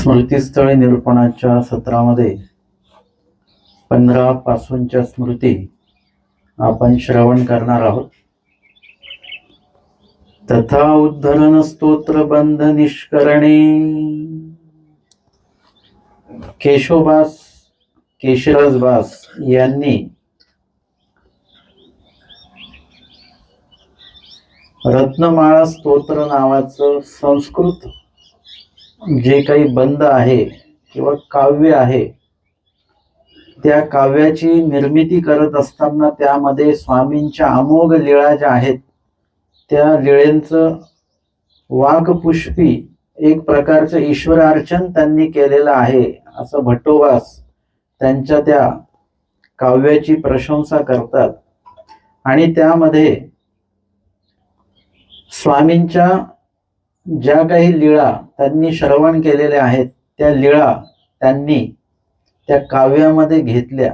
स्मृतीस्थळी निरूपणाच्या सत्रामध्ये 15 पासूनच्या स्मृती आपण श्रवण करणार आहोत. तथा उद्धरण स्तोत्र बंध निष्करणे केशरसबास यांनी रत्नमाळा स्तोत्र नावाचं संस्कृत जे काही बंध आहे किंवा काव्य आहे, त्या काव्याची निर्मिती करत असताना त्यामध्ये स्वामींच्या अमोघ लीळा ज्या आहेत त्या लीळेंचं वाघपुष्पी एक प्रकारचं ईश्वरार्चन त्यांनी केलेलं आहे असं भट्टोबास त्यांच्या त्या काव्याची प्रशंसा करतात. आणि त्यामध्ये स्वामींच्या ज्या काही लीळा त्यांनी श्रवण केलेल्या आहेत त्या लीळा त्यांनी त्या काव्यामध्ये घेतल्या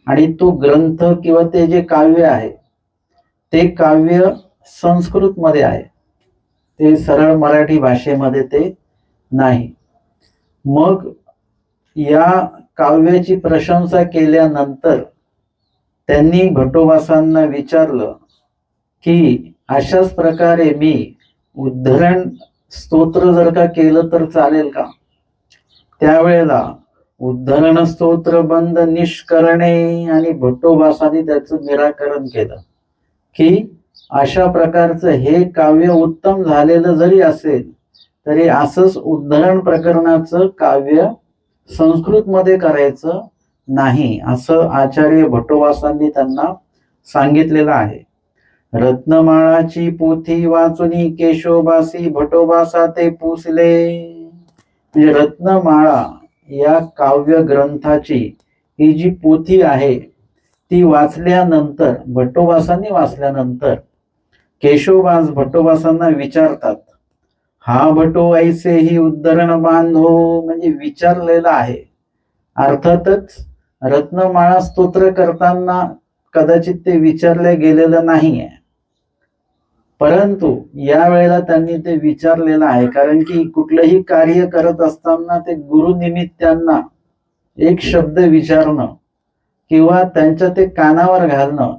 आणि तो ग्रंथ किंवा ते जे काव्य आहे ते काव्य संस्कृत मध्ये आहे, ते सरळ मराठी भाषेमध्ये ते नाही. मग या काव्याची प्रशंसा केल्यानंतर त्यांनी भट्टोबासांना विचारलं की अशाच प्रकारे मी उद्धरण स्तोत्र जर का केलं तर चालेल का? त्यावेळेला उद्धरण स्तोत्र बंध निष्करणे आणि भट्टोबासांनी त्याचं निराकरण केलं की अशा प्रकारचं हे काव्य उत्तम झालेलं जरी असेल तरी असंच उद्धरण प्रकरणाचं काव्य संस्कृत मध्ये करायचं नाही असं आचार्य भट्टोबासांनी त्यांना सांगितलेलं आहे. रत्नमाळाची पोथी वाचुनी केशोबासी भट्टोबासा ते पुसले. म्हणजे रत्नमाळा या काव्य ग्रंथाची ही जी पोथी आहे ती वाचल्यानंतर भट्टोबासांनी वाचल्यानंतर केशोबास भट्टोबासांना विचारतात, हा भटो ऐसे ही उद्धरण बांधो. म्हणजे विचारलेला आहे. अर्थातच रत्नमाळा स्तोत्र करताना कदाचित ते विचारले गेलेलं नाहीये, परंतु या वेळेला त्यांनी ते विचारलेलं आहे. कारण की कुठलंही कार्य करत असताना ते गुरुनिमित्तांना एक शब्द विचारणं किंवा त्यांच्या ते कानावर घालणं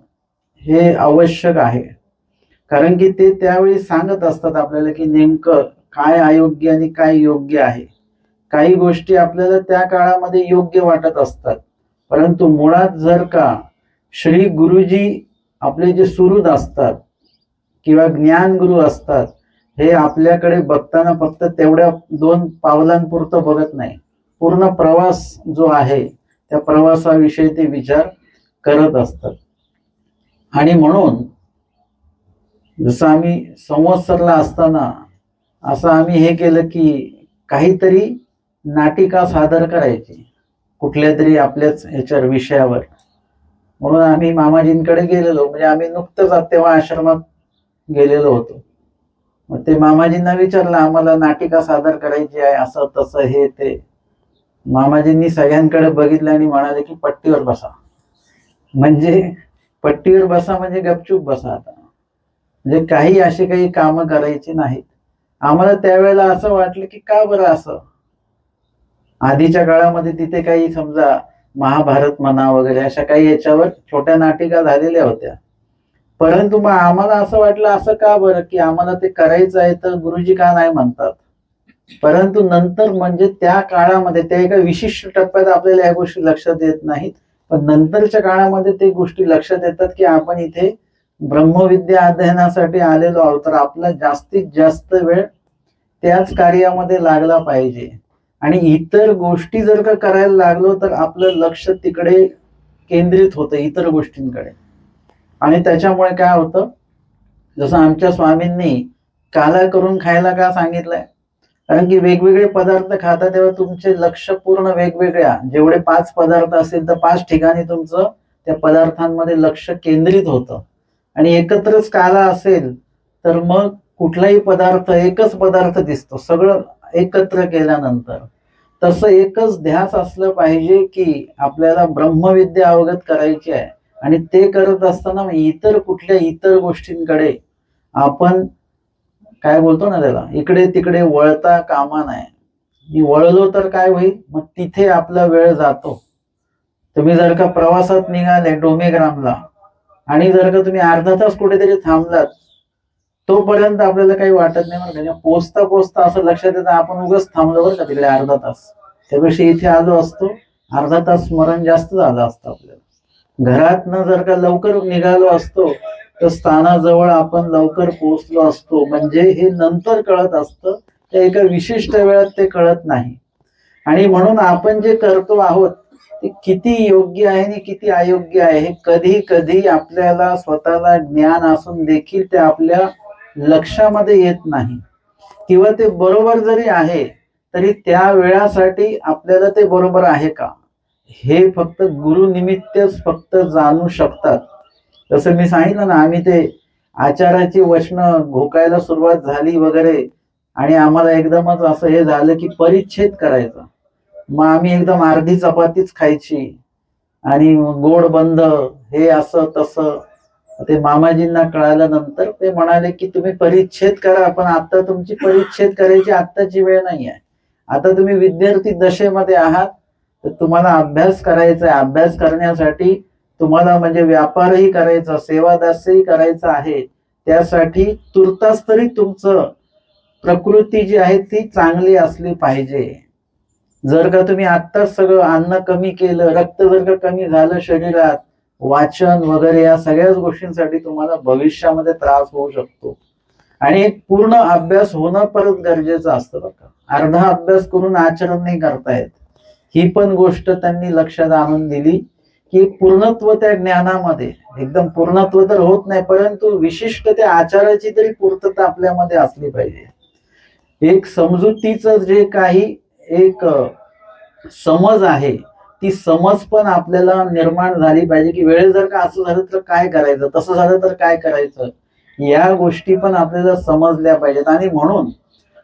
हे आवश्यक आहे. कारण की ते त्यावेळी सांगत असतात आपल्याला की नेमकं काय अयोग्य आणि काय योग्य आहे. काही गोष्टी आपल्याला त्या काळामध्ये योग्य वाटत असतात, परंतु मुळात जर का श्री गुरुजी आपले जे सुहृद असतात किंवा ज्ञानगुरु असतात हे आपल्याकडे बघताना फक्त तेवढ्या 2 पावलांपुरतं बघत नाही, पूर्ण प्रवास जो आहे त्या प्रवासाविषयी ते विचार करत असतात. आणि म्हणून जसं आम्ही संवत्सरला असताना असं आम्ही हे केलं की काहीतरी नाटिका सादर करायची कुठल्या तरी आपल्याच ह्याच्यावर विषयावर. म्हणून आम्ही मामाजींकडे गेलेलो, म्हणजे आम्ही नुकतंच तेव्हा आश्रमात गेलेलो होतो. मग ते मामाजींना विचारलं आम्हाला नाटिका सादर करायची आहे असं तसं हे ते. मामाजींनी सगळ्यांकडे बघितलं आणि म्हणाले की पट्टीवर बसा. म्हणजे पट्टीवर बसा म्हणजे गपचूप बसा. आता म्हणजे काही असे काही कामं करायची नाहीत. आम्हाला त्यावेळेला असं वाटलं की का बरं असं. आधीच्या काळामध्ये तिथे काही समजा महाभारत म्हणा वगैरे अशा काही याच्यावर छोट्या नाटिका झालेल्या होत्या, परंतु मग आम्हाला असं वाटलं असं का बरं की आम्हाला ते करायचं आहे तर गुरुजी का नाही म्हणतात. परंतु नंतर म्हणजे त्या काळामध्ये त्या एका विशिष्ट टप्प्यात आपल्याला या गोष्टी लक्षात येत नाहीत, पण नंतरच्या काळामध्ये ते गोष्टी लक्षात येतात की आपण इथे ब्रह्मविद्या अध्ययनासाठी आलेलो आहोत, तर आपला जास्तीत जास्त वेळ त्याच कार्यामध्ये लागला पाहिजे. आणि इतर गोष्टी जर का करायला लागलो तर आपलं लक्ष तिकडे केंद्रित होतं इतर गोष्टींकडे. आणि त्याच्यामुळे काय होतं, जसं आमच्या स्वामींनी काला करून खायला का सांगितलंय, कारण की वेगवेगळे पदार्थ खाता तेव्हा तुमचे लक्ष पूर्ण वेगवेगळ्या, जेवढे 5 पदार्थ असतील तर 5 ठिकाणी तुमचं त्या पदार्थांमध्ये लक्ष केंद्रित होतं. आणि एकत्रच काला असेल तर मग कुठलाही पदार्थ एकच पदार्थ दिसतो सगळं एकत्र केल्यानंतर. तसं एकच ध्यास असलं पाहिजे की आपल्याला ब्रह्मविद्या अवगत करायची आहे. आणि ते करत असताना इतर कुठल्या इतर गोष्टींकडे आपण काय बोलतो ना त्याला इकडे तिकडे वळता कामा नये. मी वळलो तर काय होईल, मग तिथे आपला वेळ जातो. तुम्ही जर का प्रवासात निघाले डोमेग्रामला आणि जर का तुम्ही अर्धा तास कुठेतरी थांबलात, तोपर्यंत आपल्याला काही वाटत नाही बरं का. पोचता पोचता असं लक्षात येतं आपण उगाच थांबलो बरं का तिकडे अर्धा तास, त्यापेक्षा इथे आलो असतो, अर्धा तास स्मरण जास्त झालं असतं आपल्याला. घरातनं जर का लवकर निघालो असतो तर स्थानाजवळ आपण लवकर पोहोचलो असतो. म्हणजे हे नंतर कळत असतं, त्या एका विशिष्ट वेळात ते कळत नाही. आणि म्हणून आपण जे करतो आहोत ते किती योग्य आहे आणि किती अयोग्य आहे हे कधी कधी आपल्याला स्वतःला ज्ञान असून देखील ते आपल्या लक्षामध्ये येत नाही. किंवा ते बरोबर जरी आहे तरी त्या वेळासाठी आपल्याला ते बरोबर आहे का, हे फक्त गुरुनिमित्तच फक्त जाणू शकतात. जसं मी सांगितलं ना, आम्ही ते आचाराची वचनं घोकायला सुरुवात झाली वगैरे, आणि आम्हाला एकदमच असं हे झालं की परिच्छेद करायचा. मग आम्ही एकदम अर्धी चपातीच खायची आणि गोड बंद हे असं तसं. ते मामाजींना कळाल्यानंतर ते म्हणाले की तुम्ही परिच्छेद करा, पण आता तुमची परिच्छेद करायची आत्ताची वेळ नाही आहे. आता तुम्ही विद्यार्थी दशेमध्ये आहात, तर तुम्हाला अभ्यास करायचा आहे. अभ्यास करण्यासाठी तुम्हाला म्हणजे व्यापारही करायचा, सेवादासही करायचा आहे. त्यासाठी तुर्तास तरी तुमचं प्रकृती जी आहे ती चांगली असली पाहिजे. जर का तुम्ही आत्ताच सगळं अन्न कमी केलं, रक्त जर का कमी झालं शरीरात, वाचन वगैरे या सगळ्याच गोष्टींसाठी तुम्हाला भविष्यामध्ये त्रास होऊ शकतो. आणि एक पूर्ण अभ्यास होणं परत गरजेचं असतं बघा. अर्धा अभ्यास करून आचरण नाही करतायत, ही पण गोष्ट त्यांनी लक्षात आणून दिली की पूर्णत्व त्या ज्ञानामध्ये, एकदम पूर्णत्व तर होत नाही परंतु विशिष्ट त्या आचाराची तरी पूर्तता आपल्यामध्ये असली पाहिजे. एक समजुतीचं जे काही एक समज आहे, ती समज पण आपल्याला निर्माण झाली पाहिजे की वेळेस जर का असं झालं तर काय करायचं, तसं झालं तर काय करायचं, या गोष्टी पण आपल्याला समजल्या पाहिजेत. आणि म्हणून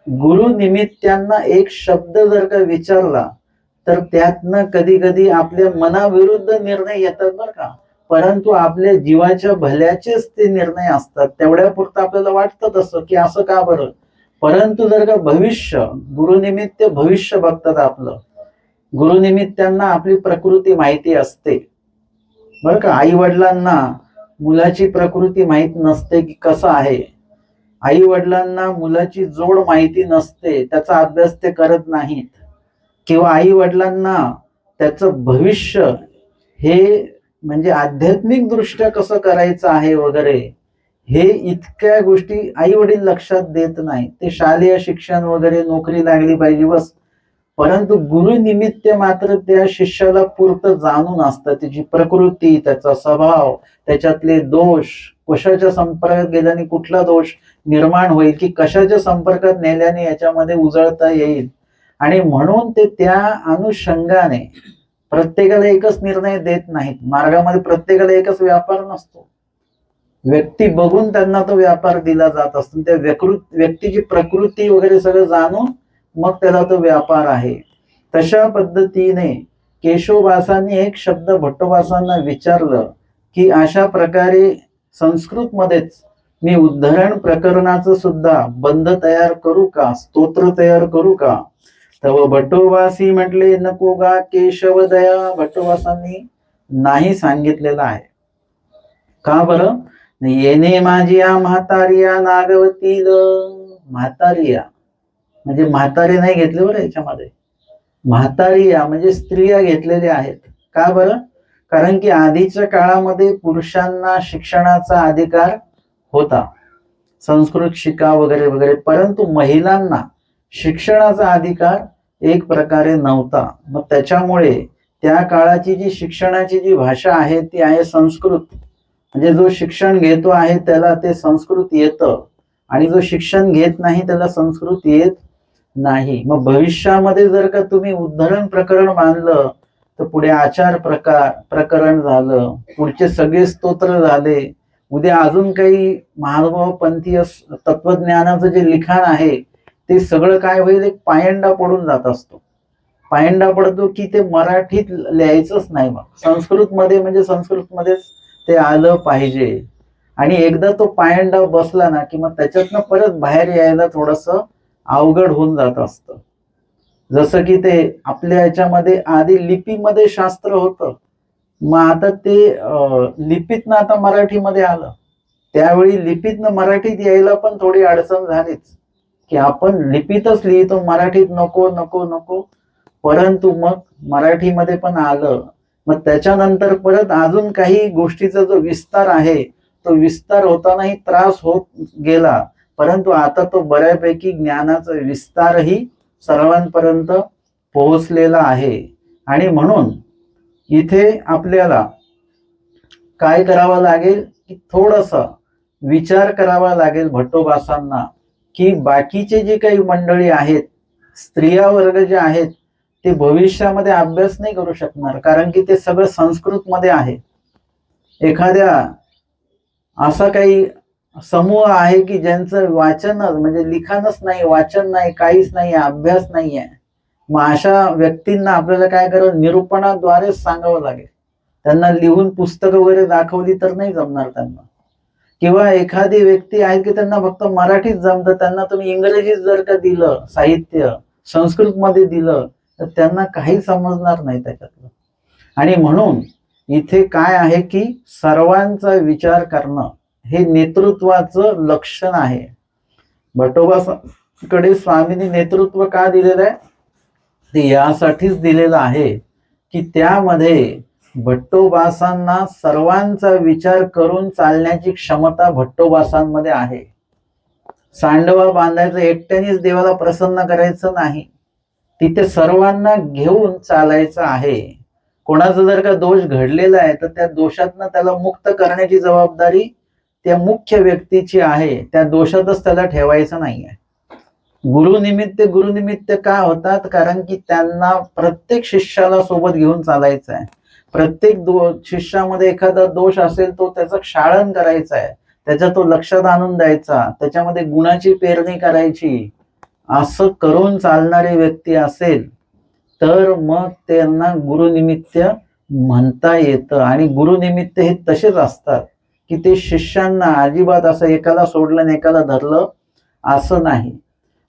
गुरु निमित्तांना एक शब्द जर का विचारला तर त्यातनं कधी कधी आपल्या मनाविरुद्ध निर्णय येतात बरं का, परंतु आपल्या जीवाच्या भल्याचेच ते निर्णय असतात. तेवढ्यापुरतं आपल्याला वाटतं तसं की असं का बरं, परंतु जर का भविष्य, गुरुनिमित्त भविष्य बघतात आपलं, गुरुनिमित्तांना आपली प्रकृती माहिती असते बरं का. आई वडिलांना मुलाची प्रकृती माहित नसते की कसं आहे, आई वडिलांना मुलाची जोड माहिती नसते, त्याचा अभ्यास ते करत नाहीत. किंवा आई वडिलांना त्याचं भविष्य हे म्हणजे आध्यात्मिक दृष्ट्या कसं करायचं आहे वगैरे, हे इतक्या गोष्टी आई वडील लक्षात देत नाही. ते शालेय शिक्षण वगैरे, नोकरी लागली पाहिजे बस. परंतु गुरु निमित्त मात्र त्या शिष्याला पुरतं जाणून असतं, त्याची प्रकृती, त्याचा स्वभाव, त्याच्यातले दोष, कशाच्या संपर्कात गेल्याने कुठला दोष निर्माण होईल, की कशाच्या संपर्कात नेल्याने याच्यामध्ये उजळता येईल. आणि म्हणून ते त्या अनुषंगाने प्रत्येकाला एकच निर्णय देत नाहीत. मार्गामध्ये प्रत्येकाला एकच व्यापार नसतो, व्यक्ती बघून त्यांना तो व्यापार दिला जात असतो. त्या व्यक्तीची प्रकृती वगैरे सगळं जाणून मग त्याला तो व्यापार आहे. तशा पद्धतीने केशवदासांनी एक शब्द भट्टोबासांना विचारलं की अशा प्रकारे संस्कृत मध्येच मी उद्धरण प्रकरणाचं सुद्धा बंध तयार करू का, स्तोत्र तयार करू का. तर भट्टोबासी म्हटले नको गा केशव दया. भट्टोबासांनी नाही सांगितलेलं आहे. का बरं, येणे माझिया म्हातारिया नागवतील. म्हातारिया म्हणजे म्हातारे नाही घेतले बरं याच्यामध्ये, म्हातारिया म्हणजे स्त्रिया घेतलेल्या आहेत. का बरं, कारण की आधीच्या काळामध्ये पुरुषांना शिक्षणाचा अधिकार होता, संस्कृत शिका वगैरे वगैरे, परंतु महिलांना शिक्षणाचा अधिकार एक प्रकारे नव्हता. मग त्याच्यामुळे त्या काळाची जी शिक्षणाची जी भाषा आहे ती आहे संस्कृत. म्हणजे जो शिक्षण घेतो आहे त्याला ते संस्कृत येतं, आणि जो शिक्षण घेत नाही त्याला संस्कृत येत नाही. मग भविष्यामध्ये जर का तुम्ही उद्धरण प्रकरण मानलं तर पुढे आचार प्रकरण झालं, पुढचे सगळे स्तोत्र झाले, उद्या अजून काही महानुभाव पंथीय तत्वज्ञानाचं जे लिखाण आहे ते सगळं काय होईल, एक पायंडा पडून जात असतो. पायंडा पडतो की ते मराठीत लिहायचंच नाही, मग संस्कृतमध्ये म्हणजे संस्कृतमध्येच ते आलं पाहिजे. आणि एकदा तो पायंडा बसला ना की मग त्याच्यातनं परत बाहेर यायला थोडंसं अवघड होऊन जात असतं. जसं की ते आपल्या याच्यामध्ये आधी लिपीमध्ये शास्त्र होतं, मग आता ते लिपीतनं आता मराठीमध्ये आलं. त्यावेळी लिपीतनं मराठीत यायला पण थोडी अडचण झालीच, की आपण लिपीतच लिहितो, मराठीत नको नको नको. परंतु मग मराठीमध्ये पण आलं. मग त्याच्यानंतर परत अजून काही गोष्टीचा जो विस्तार आहे, तो विस्तार होतानाही त्रास होत गेला. परंतु आता तो बऱ्यापैकी ज्ञानाचा विस्तारही सर्वांपर्यंत पोहोचलेला आहे. आणि म्हणून इथे आपल्याला काय करावं लागेल, की थोडंसं विचार करावा लागेल भट्टोबासांना, की बाकीचे जे काही मंडळी आहेत, स्त्रिया वर्ग जे आहेत, ते भविष्यामध्ये अभ्यास नाही करू शकणार, कारण की ते सगळं संस्कृतमध्ये आहे. एखाद्या असा काही समूह आहे की ज्यांचं वाचनच म्हणजे लिखाणच नाही, वाचन नाही, काहीच नाही, अभ्यास नाही आहे. मग अशा व्यक्तींना आपल्याला काय करावं, निरूपणाद्वारेच सांगावं लागेल. त्यांना लिहून पुस्तकं वगैरे दाखवली तर नाही जमणार त्यांना. किंवा एखादी व्यक्ती आहे की त्यांना फक्त मराठीच जमतं, त्यांना तुम्ही इंग्रजीत जर का दिलं साहित्य, संस्कृतमध्ये दिलं, तर त्यांना काही समजणार नाही त्याच्यातलं. आणि म्हणून इथे काय आहे की सर्वांचा विचार करणं हे नेतृत्वाचं लक्षण आहे. भट्टोबाकडे स्वामींनी नेतृत्व का दिलेलं आहे, ते यासाठीच दिलेलं आहे की त्यामध्ये भट्टोबासांना सर्वांचा विचार करून चालण्याची क्षमता भट्टोबासांमध्ये आहे. सांडवा बांधायचं, एकट्यानेच देवाला प्रसन्न करायचं नाही, तिथे सर्वांना घेऊन चालायचं आहे. कोणाचा जर का दोष घडलेला आहे तर त्या दोषातनं त्याला मुक्त करण्याची जबाबदारी त्या मुख्य व्यक्तीची आहे. त्या दोषातच त्याला ठेवायचं नाहीये. गुरुनिमित्त का होतात, कारण की त्यांना प्रत्येक शिष्याला सोबत घेऊन चालायचं आहे. प्रत्येक शिष्यामध्ये एखादा दोष असेल तो त्याचं क्षालन करायचं आहे, त्याच्या तो लक्षात आणून द्यायचा, त्याच्यामध्ये गुणाची पेरणी करायची. असं करून चालणारी व्यक्ती असेल तर मग त्यांना गुरुनिमित्त म्हणता येतं. आणि गुरुनिमित्त हे तसेच असतात की ते शिष्यांना अजिबात असं एकाला सोडलं आणि एकाला धरलं असं नाही.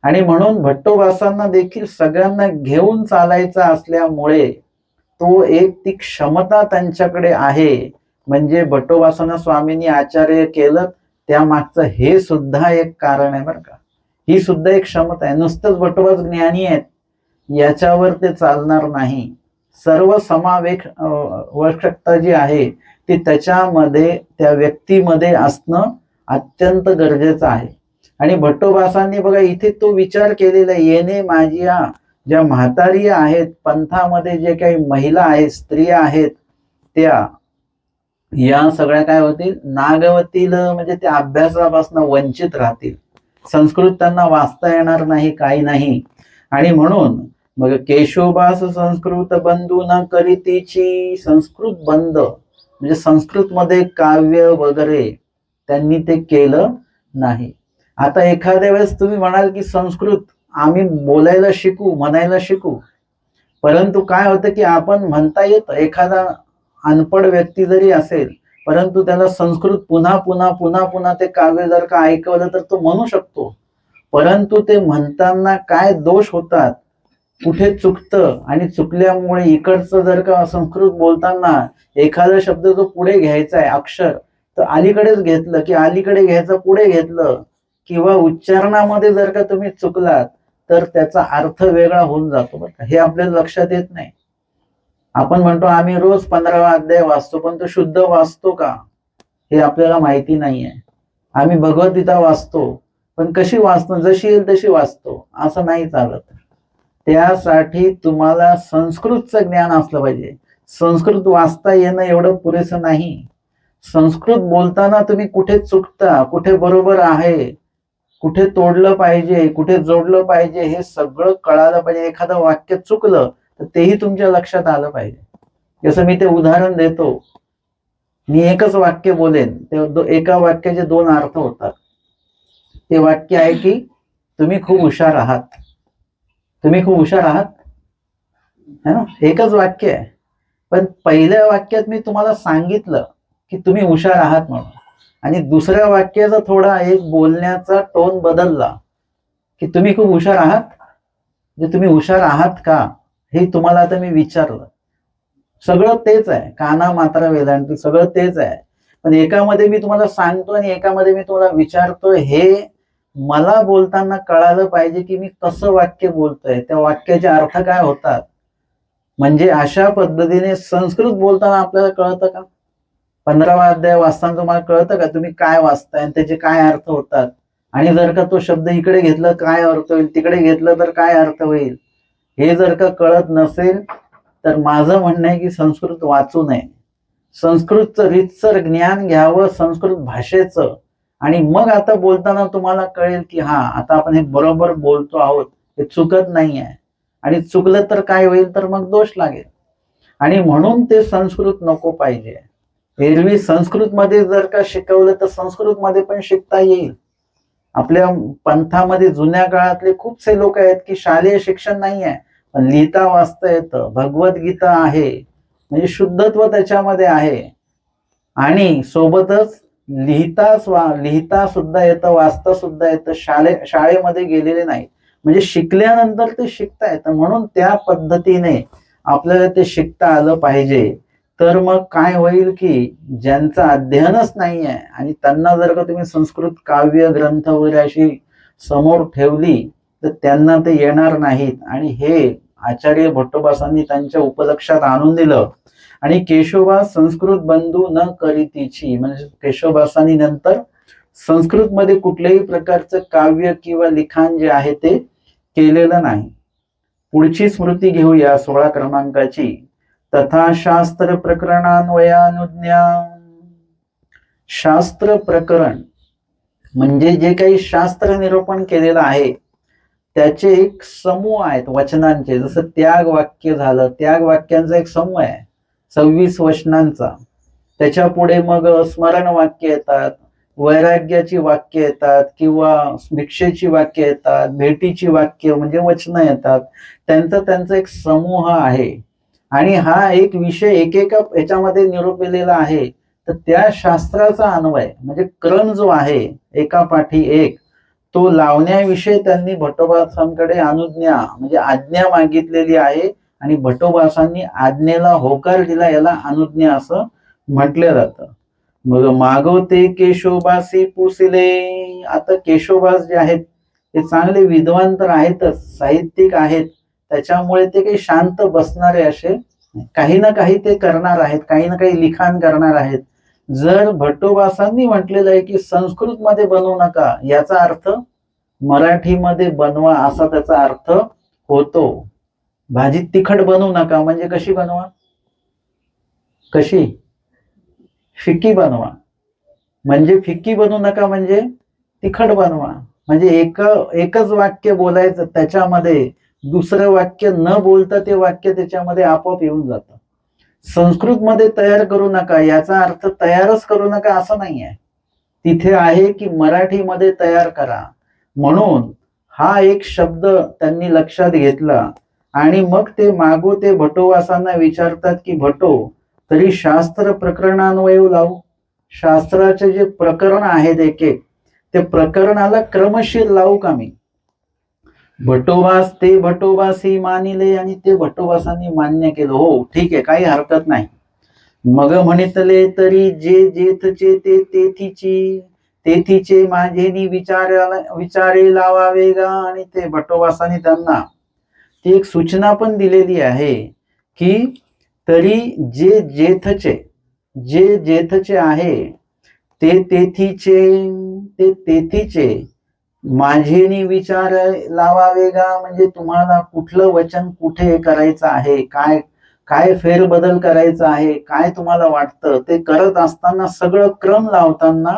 आणि म्हणून भट्टोबासांना देखील सगळ्यांना घेऊन चालायचं असल्यामुळे तो एक ती क्षमता त्यांच्याकडे आहे. म्हणजे भट्टोबासांना स्वामींनी आचार्य केलं, त्यामागचं हे सुद्धा एक कारण आहे बरं का. ही सुद्धा एक क्षमता आहे. नुसतंच भट्टोबास ज्ञानी आहेत याच्यावर ते चालणार नाही. सर्व समावेशकता जी आहे ती त्याच्यामध्ये त्या व्यक्तीमध्ये असणं अत्यंत गरजेचं आहे. आणि भट्टोबासांनी बघा इथे तो विचार केलेला, येणे माझिया ज्या म्हातारी आहेत, पंथामध्ये जे काही महिला आहेत, स्त्रिया आहेत, त्या या सगळ्या काय होतील, नागवतील, म्हणजे त्या अभ्यासापासून वंचित राहतील. संस्कृत त्यांना वाचता येणार नाही, काही नाही. आणि म्हणून मग केशोबास संस्कृत बंधू न करीतीची, संस्कृत बंद म्हणजे संस्कृतमध्ये काव्य वगैरे त्यांनी ते केलं नाही. आता एखाद्या वेळेस तुम्ही म्हणाल की संस्कृत आम्ही बोलायला शिकू, म्हणायला शिकू, परंतु काय होतं की आपण म्हणता येतं, एखादा अनपढ व्यक्ती जरी असेल परंतु त्याला संस्कृत पुन्हा पुन्हा पुन्हा पुन्हा ते काव्य जर का ऐकवलं तर तो म्हणू शकतो. परंतु ते म्हणताना काय दोष होतात, कुठे चुकतं, आणि चुकल्यामुळे इकडचं जर का संस्कृत बोलताना एखादा शब्द जो पुढे घ्यायचा आहे अक्षर, तर अलीकडेच घेतलं की अलीकडे घ्यायचं पुढे घेतलं, किंवा उच्चारणामध्ये जर का तुम्ही चुकलात तर त्याचा अर्थ वेगळा होऊन जातो बरं का. हे आपल्याला लक्षात येत नाही. आपण म्हणतो आम्ही रोज 15वा अध्याय वाचतो, पण तो शुद्ध वाचतो का हे आपल्याला माहिती नाहीये. आम्ही भगवद्गीता वाचतो, पण कशी वाचतो, जशी येईल तशी वाचतो, असं नाही चालत. त्यासाठी तुम्हाला संस्कृतचं ज्ञान असलं पाहिजे. संस्कृत वाचता येणं एवढं पुरेसं नाही. संस्कृत बोलताना तुम्ही कुठे चुकता, कुठे बरोबर आहे, कुठे तोडलं पाहिजे, कुठे जोडलं पाहिजे, हे सगळं कळालं पाहिजे. एखादं वाक्य चुकलं तर तेही तुमच्या लक्षात आलं पाहिजे. जसं मी ते उदाहरण देतो, मी एकच वाक्य बोलेन, ते एका वाक्याचे 2 अर्थ होतात. ते वाक्य आहे की तुम्ही खूप हुशार आहात, तुम्ही खूप हुशार आहात, है ना, एकच वाक्य आहे. पण पहिल्या वाक्यात मी तुम्हाला सांगितलं की तुम्ही हुशार आहात म्हणून, आणि दुसऱ्या वाक्याचा थोडा एक बोलण्याचा टोन बदलला की तुम्ही खूप हुशार आहात. म्हणजे तुम्ही हुशार आहात का, हे तुम्हाला आता मी विचारलं. सगळं तेच आहे, काना मात्रा वेदांती सगळं तेच आहे. पण एकामध्ये मी तुम्हाला सांगतो आणि एकामध्ये मी तुम्हाला विचारतो. हे मला बोलताना कळालं पाहिजे की मी कसं वाक्य बोलतोय, त्या वाक्याचे अर्थ काय होतात. म्हणजे अशा पद्धतीने संस्कृत बोलताना आपल्याला कळतं का? 15वा अध्याय वाचताना तुम्हाला कळतं का तुम्ही काय वाचताय आणि त्याचे काय अर्थ होतात. आणि जर का तो शब्द इकडे घेतला काय अर्थ होईल, तिकडे घेतलं तर काय अर्थ होईल, हे जर का कळत नसेल तर माझं म्हणणं आहे की संस्कृत वाचू नये. संस्कृतचं रीतसर ज्ञान घ्यावं, संस्कृत भाषेचं. आणि मग आता बोलताना तुम्हाला कळेल की हा आता आपण हे बरोबर बोलतो आहोत, हे चुकत नाही आहे. आणि चुकलं तर काय होईल, तर मग दोष लागेल. आणि म्हणून ते संस्कृत नको पाहिजे. एरवी संस्कृतमध्ये जर का शिकवलं तर संस्कृतमध्ये पण शिकता येईल. आपल्या पंथामध्ये जुन्या काळातले खूपसे लोक आहेत की शालेय शिक्षण नाही आहे, पण लिहिता वाचता येतं, भगवद्गीता आहे, म्हणजे शुद्धत्व त्याच्यामध्ये आहे. आणि सोबतच लिहिता सुद्धा येतं, वाचता सुद्धा येतं. शाळेमध्ये गेलेले नाही, म्हणजे शिकल्यानंतर ते शिकता येतं. म्हणून त्या पद्धतीने आपल्याला ते शिकता आलं पाहिजे. तर मग काय होईल की ज्यांचं अध्ययनच नाही आहे आणि त्यांना जर का तुम्ही संस्कृत काव्य ग्रंथ वगैरे अशी समोर ठेवली तर त्यांना ते येणार नाहीत. आणि हे आचार्य भट्टोबासांनी त्यांच्या उपलक्षात आणून दिलं. आणि केशोबा संस्कृत बंधू न करीतीची, म्हणजे केशवदासांनी नंतर संस्कृतमध्ये कुठल्याही प्रकारचं काव्य किंवा लिखाण जे आहे ते केलेलं नाही. पुढची स्मृती घेऊया 16 क्रमांकाची. तथा शास्त्र प्रकरणान्वयानुज्ञा. शास्त्र प्रकरण म्हणजे जे काही शास्त्र निरूपण केलेलं आहे त्याचे एक समूह आहेत वचनांचे. जसं त्याग वाक्य झालं, त्याग वाक्यांचा एक समूह आहे 26 वचनांचा. त्याच्या पुढे मग स्मरण वाक्य येतात, वैराग्याची वाक्य येतात, किंवा भिक्षेची वाक्य येतात, भेटीची वाक्य म्हणजे वचनं येतात. त्यांचा एक समूह आहे. आणि हा एक विषय एकेका याच्यामध्ये निरूपलेला आहे. तर त्या शास्त्राचा अन्वय म्हणजे क्रम जो आहे एका पाठी एक, तो लावण्याविषयी त्यांनी भट्टोबासांकडे अनुज्ञा म्हणजे आज्ञा मागितलेली आहे. आणि भट्टोबासांनी आज्ञेला होकार दिला, याला अनुज्ञा असं म्हटलं जातं. मग मागवते केशोबासी पुसिले. आता केशोबास जे आहेत ते चांगले विद्वान तर आहेतच, साहित्यिक आहेत, त्याच्यामुळे ते काही शांत बसणारे असे काही ना काही ते करणार आहेत, काही ना काही लिखाण करणार आहेत. जर भट्टोबासांनी म्हटलेलं आहे की संस्कृतमध्ये बनवू नका, याचा अर्थ मराठीमध्ये बनवा असा त्याचा अर्थ होतो. भाजी तिखट बनवू नका म्हणजे कशी बनवा, कशी फिक्की बनवा. म्हणजे फिक्की बनवू नका म्हणजे तिखट बनवा. म्हणजे एकच वाक्य बोलायचं, त्याच्यामध्ये दुसरं वाक्य न बोलता ते वाक्य त्याच्यामध्ये आपोआप येऊन जातं. संस्कृतमध्ये तयार करू नका याचा अर्थ तयारच करू नका असं नाही आहे. तिथे आहे की मराठीमध्ये तयार करा. म्हणून हा एक शब्द त्यांनी लक्षात घेतला. आणि मग ते मागोते भट्टोबासांना विचारतात की भट्टो, तरी शास्त्र प्रकरणान्वय लावू. शास्त्राचे जे प्रकरण आहेत एक एक, ते प्रकरणाला क्रमशीर लावू का मी. भट्टोबास ते भट्टोबासी मानिले आणि ते भट्टोबासांनी मान्य केलं. हो ठीक आहे, काही हरकत नाही. मग म्हणितले तरी जे जेथचे ते तेथीची, तेथीचे माझेनी विचारे लावावे गा. आणि ते भट्टोबासांनी त्यांना ती एक सूचना पण दिलेली आहे की तरी जे जेथचे आहे ते तेथीचे माझेनी विचार लावावे गा. म्हणजे तुम्हाला कुठलं वचन कुठे करायचं आहे, काय काय फेरबदल करायचा आहे, काय तुम्हाला वाटतं, ते करत असताना सगळं क्रम लावताना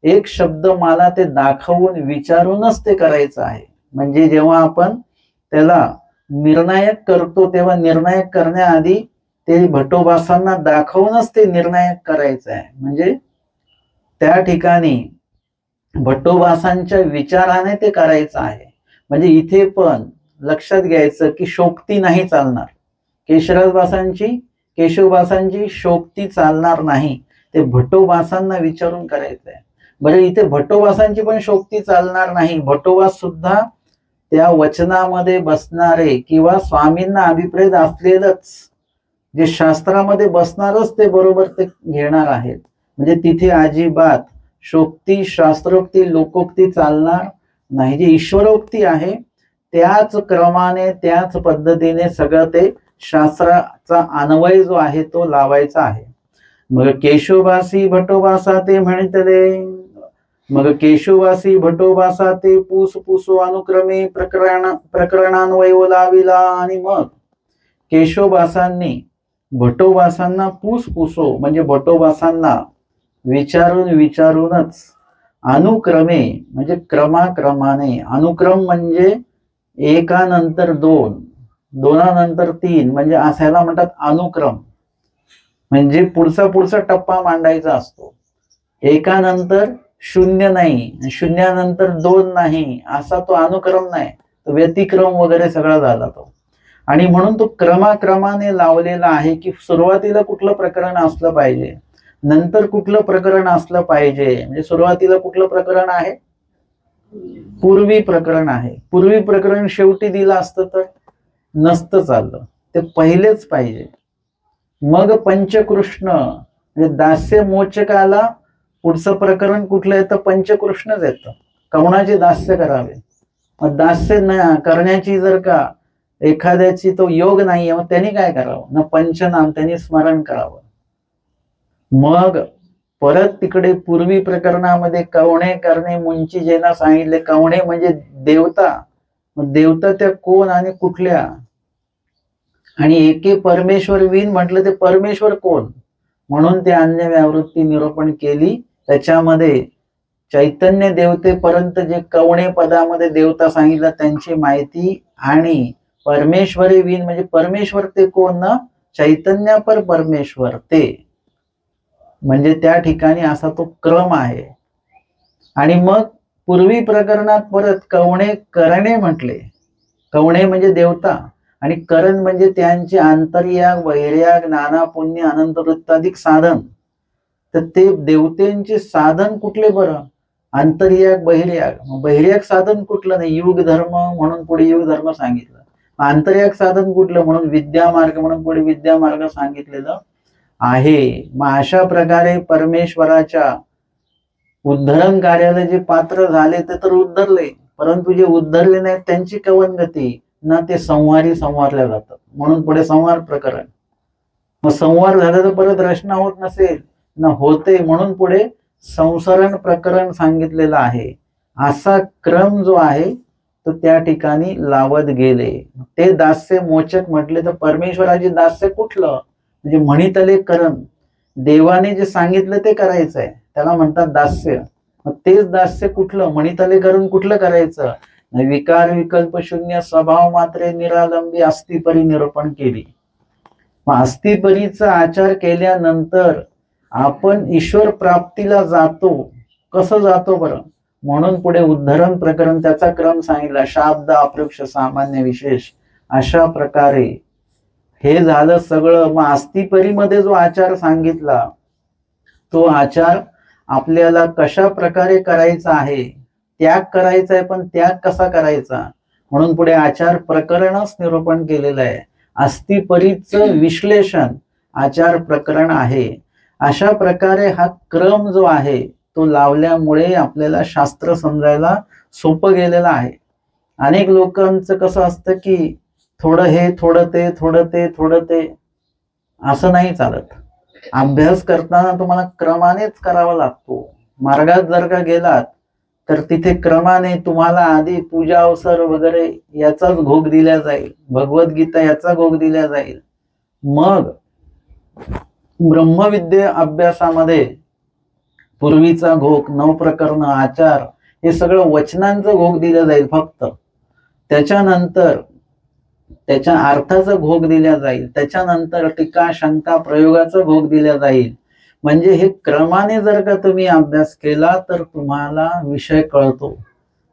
एक शब्द मला ते दाखवून विचारूनच ते करायचं आहे. म्हणजे जेव्हा आपण त्याला निर्णायक करतो तेव्हा निर्णायक करण्याआधी ते भट्टोबासांना दाखवूनच ते निर्णायक करायचं आहे. म्हणजे त्या ठिकाणी भट्टोबासांच्या विचाराने ते करायचं आहे. म्हणजे इथे पण लक्षात घ्यायचं की शोक्ती नाही चालणार. केशवबासांची शोक्ती चालणार नाही. ते भट्टोबासांना विचारून करायचं आहे. बरं, इथे भट्टोबासांची पण शोक्ती चालणार नाही. भट्टोबास सुद्धा त्या वचनामध्ये बसणारे किंवा स्वामींना अभिप्रेत असलेलंच जे शास्त्रामध्ये बसणारच ते बरोबर ते घेणार आहेत. म्हणजे तिथे अजिबात शोक्ती, शास्त्रोक्ती, लोकोक्ती चालणार नाही. जी ईश्वरोक्ती आहे त्याच क्रमाने त्याच पद्धतीने सगळं ते शास्त्राचा अन्वय जो आहे तो लावायचा आहे. मग केशववासी भटोबासा ते म्हणतले, मग केशववासी भटोबासा ते पूस पुसो अनुक्रमे प्रकरणान्वय लाविला. आणि मग केशववासांनी भटोबासांना पूस पुसो म्हणजे भटोबासांना विचारूनच अनुक्रमे म्हणजे क्रमाक्रमाने, अनुक्रम म्हणजे एकानंतर दोन, दोनानंतर तीन, म्हणजे असायला म्हणतात अनुक्रम. म्हणजे पुढचा टप्पा मांडायचा असतो. एकानंतर शून्य नाही, शून्यानंतर दोन नाही, असा तो अनुक्रम नाही, तो व्यतिक्रम वगैरे सगळा झाला तो. आणि म्हणून तो क्रमाक्रमाने लावलेला आहे की सुरुवातीला कुठलं प्रकरण असलं पाहिजे, नंतर कुठलं प्रकरण असलं पाहिजे. म्हणजे सुरुवातीला कुठलं प्रकरण आहे, पूर्वी प्रकरण आहे. पूर्वी प्रकरण शेवटी दिलं असतं तर नसतं चाललं, ते पहिलेच पाहिजे. मग पंचकृष्ण म्हणजे दास्य मोचकाला पुढचं प्रकरण कुठलं येतं, पंचकृष्णच येतं. कवणाचे दास्य करावे. मग दास्य करण्याची जर का एखाद्याची तो योग नाहीये, मग त्यांनी काय करावं ना, पंचनाम त्यांनी स्मरण करावं. मग परत तिकडे पूर्वी प्रकरणामध्ये कवणे करणे मुंची जेना सांगितले. कवणे म्हणजे देवता, मग देवता त्या कोण आणि कुठल्या, आणि एके परमेश्वर विन म्हटलं ते परमेश्वर कोण, म्हणून ते अन्य व्यावृत्ती निरूपण केली. त्याच्यामध्ये चैतन्य देवतेपर्यंत जे कवणे पदामध्ये देवता सांगितलं त्यांची माहिती, आणि परमेश्वरी विन म्हणजे परमेश्वर ते कोण ना, चैतन्य पर परमेश्वर ते, म्हणजे त्या ठिकाणी असा तो क्रम आहे. आणि मग पूर्वी प्रकरणात परत कवणे करणे म्हटले. कवणे म्हणजे देवता आणि करण म्हणजे त्यांचे आंतर्याग, वैर्याग, नाना पुण्य, अनंत वृत्ताधिक साधन. तर ते देवतेंचे साधन कुठले बरं, आंतर्याग, बहिर्याग. बहिर्याग साधन कुठलं नाही, युग धर्म म्हणून पुढे युग धर्म सांगितलं. आंतर्याग साधन कुठलं म्हणून विद्या मार्ग म्हणून पुढे विद्या मार्ग सांगितलेलं आहे. मग अशा प्रकारे परमेश्वराच्या उद्धरण कार्याला जे पात्र झाले ते तर उद्धरले, परंतु जे उद्धरले नाहीत त्यांची कवनगती ना, ते संवारल्या जातात. म्हणून पुढे संवार प्रकरण. मग संवार झाला तर परत रचना होत नसेल ना, होते, म्हणून पुढे संसरण प्रकरण सांगितलेलं आहे. असा क्रम जो आहे तो त्या ठिकाणी लावत गेले. ते दास्य मोचक म्हटले तर परमेश्वराचे दास्य कुठलं, म्हणजे म्हणितले करण, देवाने जे सांगितलं ते करायचंय त्याला म्हणतात दास्य. मग तेच दास्य कुठलं, म्हणितले करण कुठलं करायचं, विकार विकल्प शून्य स्वभाव मात्रे निरालंबी अस्थिपरी निरूपण केली. मग अस्थिपरीचा आचार केल्यानंतर आपण ईश्वर प्राप्तीला जातो. कसं जातो बरं, म्हणून पुढे उद्धरण प्रकरण त्याचा क्रम सांगितला, शाब्द, अपरोक्ष, सामान्य, विशेष. अशा प्रकारे हे झालं सगळं. मग अस्थिपरीमध्ये जो आचार सांगितला तो आचार आपल्याला कशा प्रकारे करायचा आहे, त्याग करायचा आहे, पण त्याग कसा करायचा, म्हणून पुढे आचार प्रकरणच निरूपण केलेलं आहे. अस्थिपरीचं विश्लेषण आचार प्रकरण आहे. अशा प्रकारे हा क्रम जो आहे तो लावल्यामुळे आपल्याला शास्त्र समजायला सोपं गेलेलं आहे. अनेक लोकांचं कसं असतं की थोडं हे, थोडं ते, थोडं ते, थोडं ते, असं नाही चालत. अभ्यास करताना तुम्हाला क्रमानेच करावा लागतो. मार्गात जर का गेलात तर तिथे क्रमाने तुम्हाला आधी पूजा अवसर वगैरे याचाच भोग दिला जाईल, भगवद्गीता याचा भोग दिला जाईल. मग ब्रह्मविद्ये अभ्यासामध्ये पूर्वीचा भोग, 9 प्रकरण, आचार, हे सगळं वचनांचं भोग दिलं जाईल फक्त. त्याच्यानंतर त्याच्या अर्थाचा भोग दिला जाईल, त्याच्यानंतर टीका, शंका, प्रयोगाचा भोग दिला जाईल. म्हणजे हे क्रमाने जर का तुम्ही अभ्यास केला तर तुम्हाला विषय कळतो.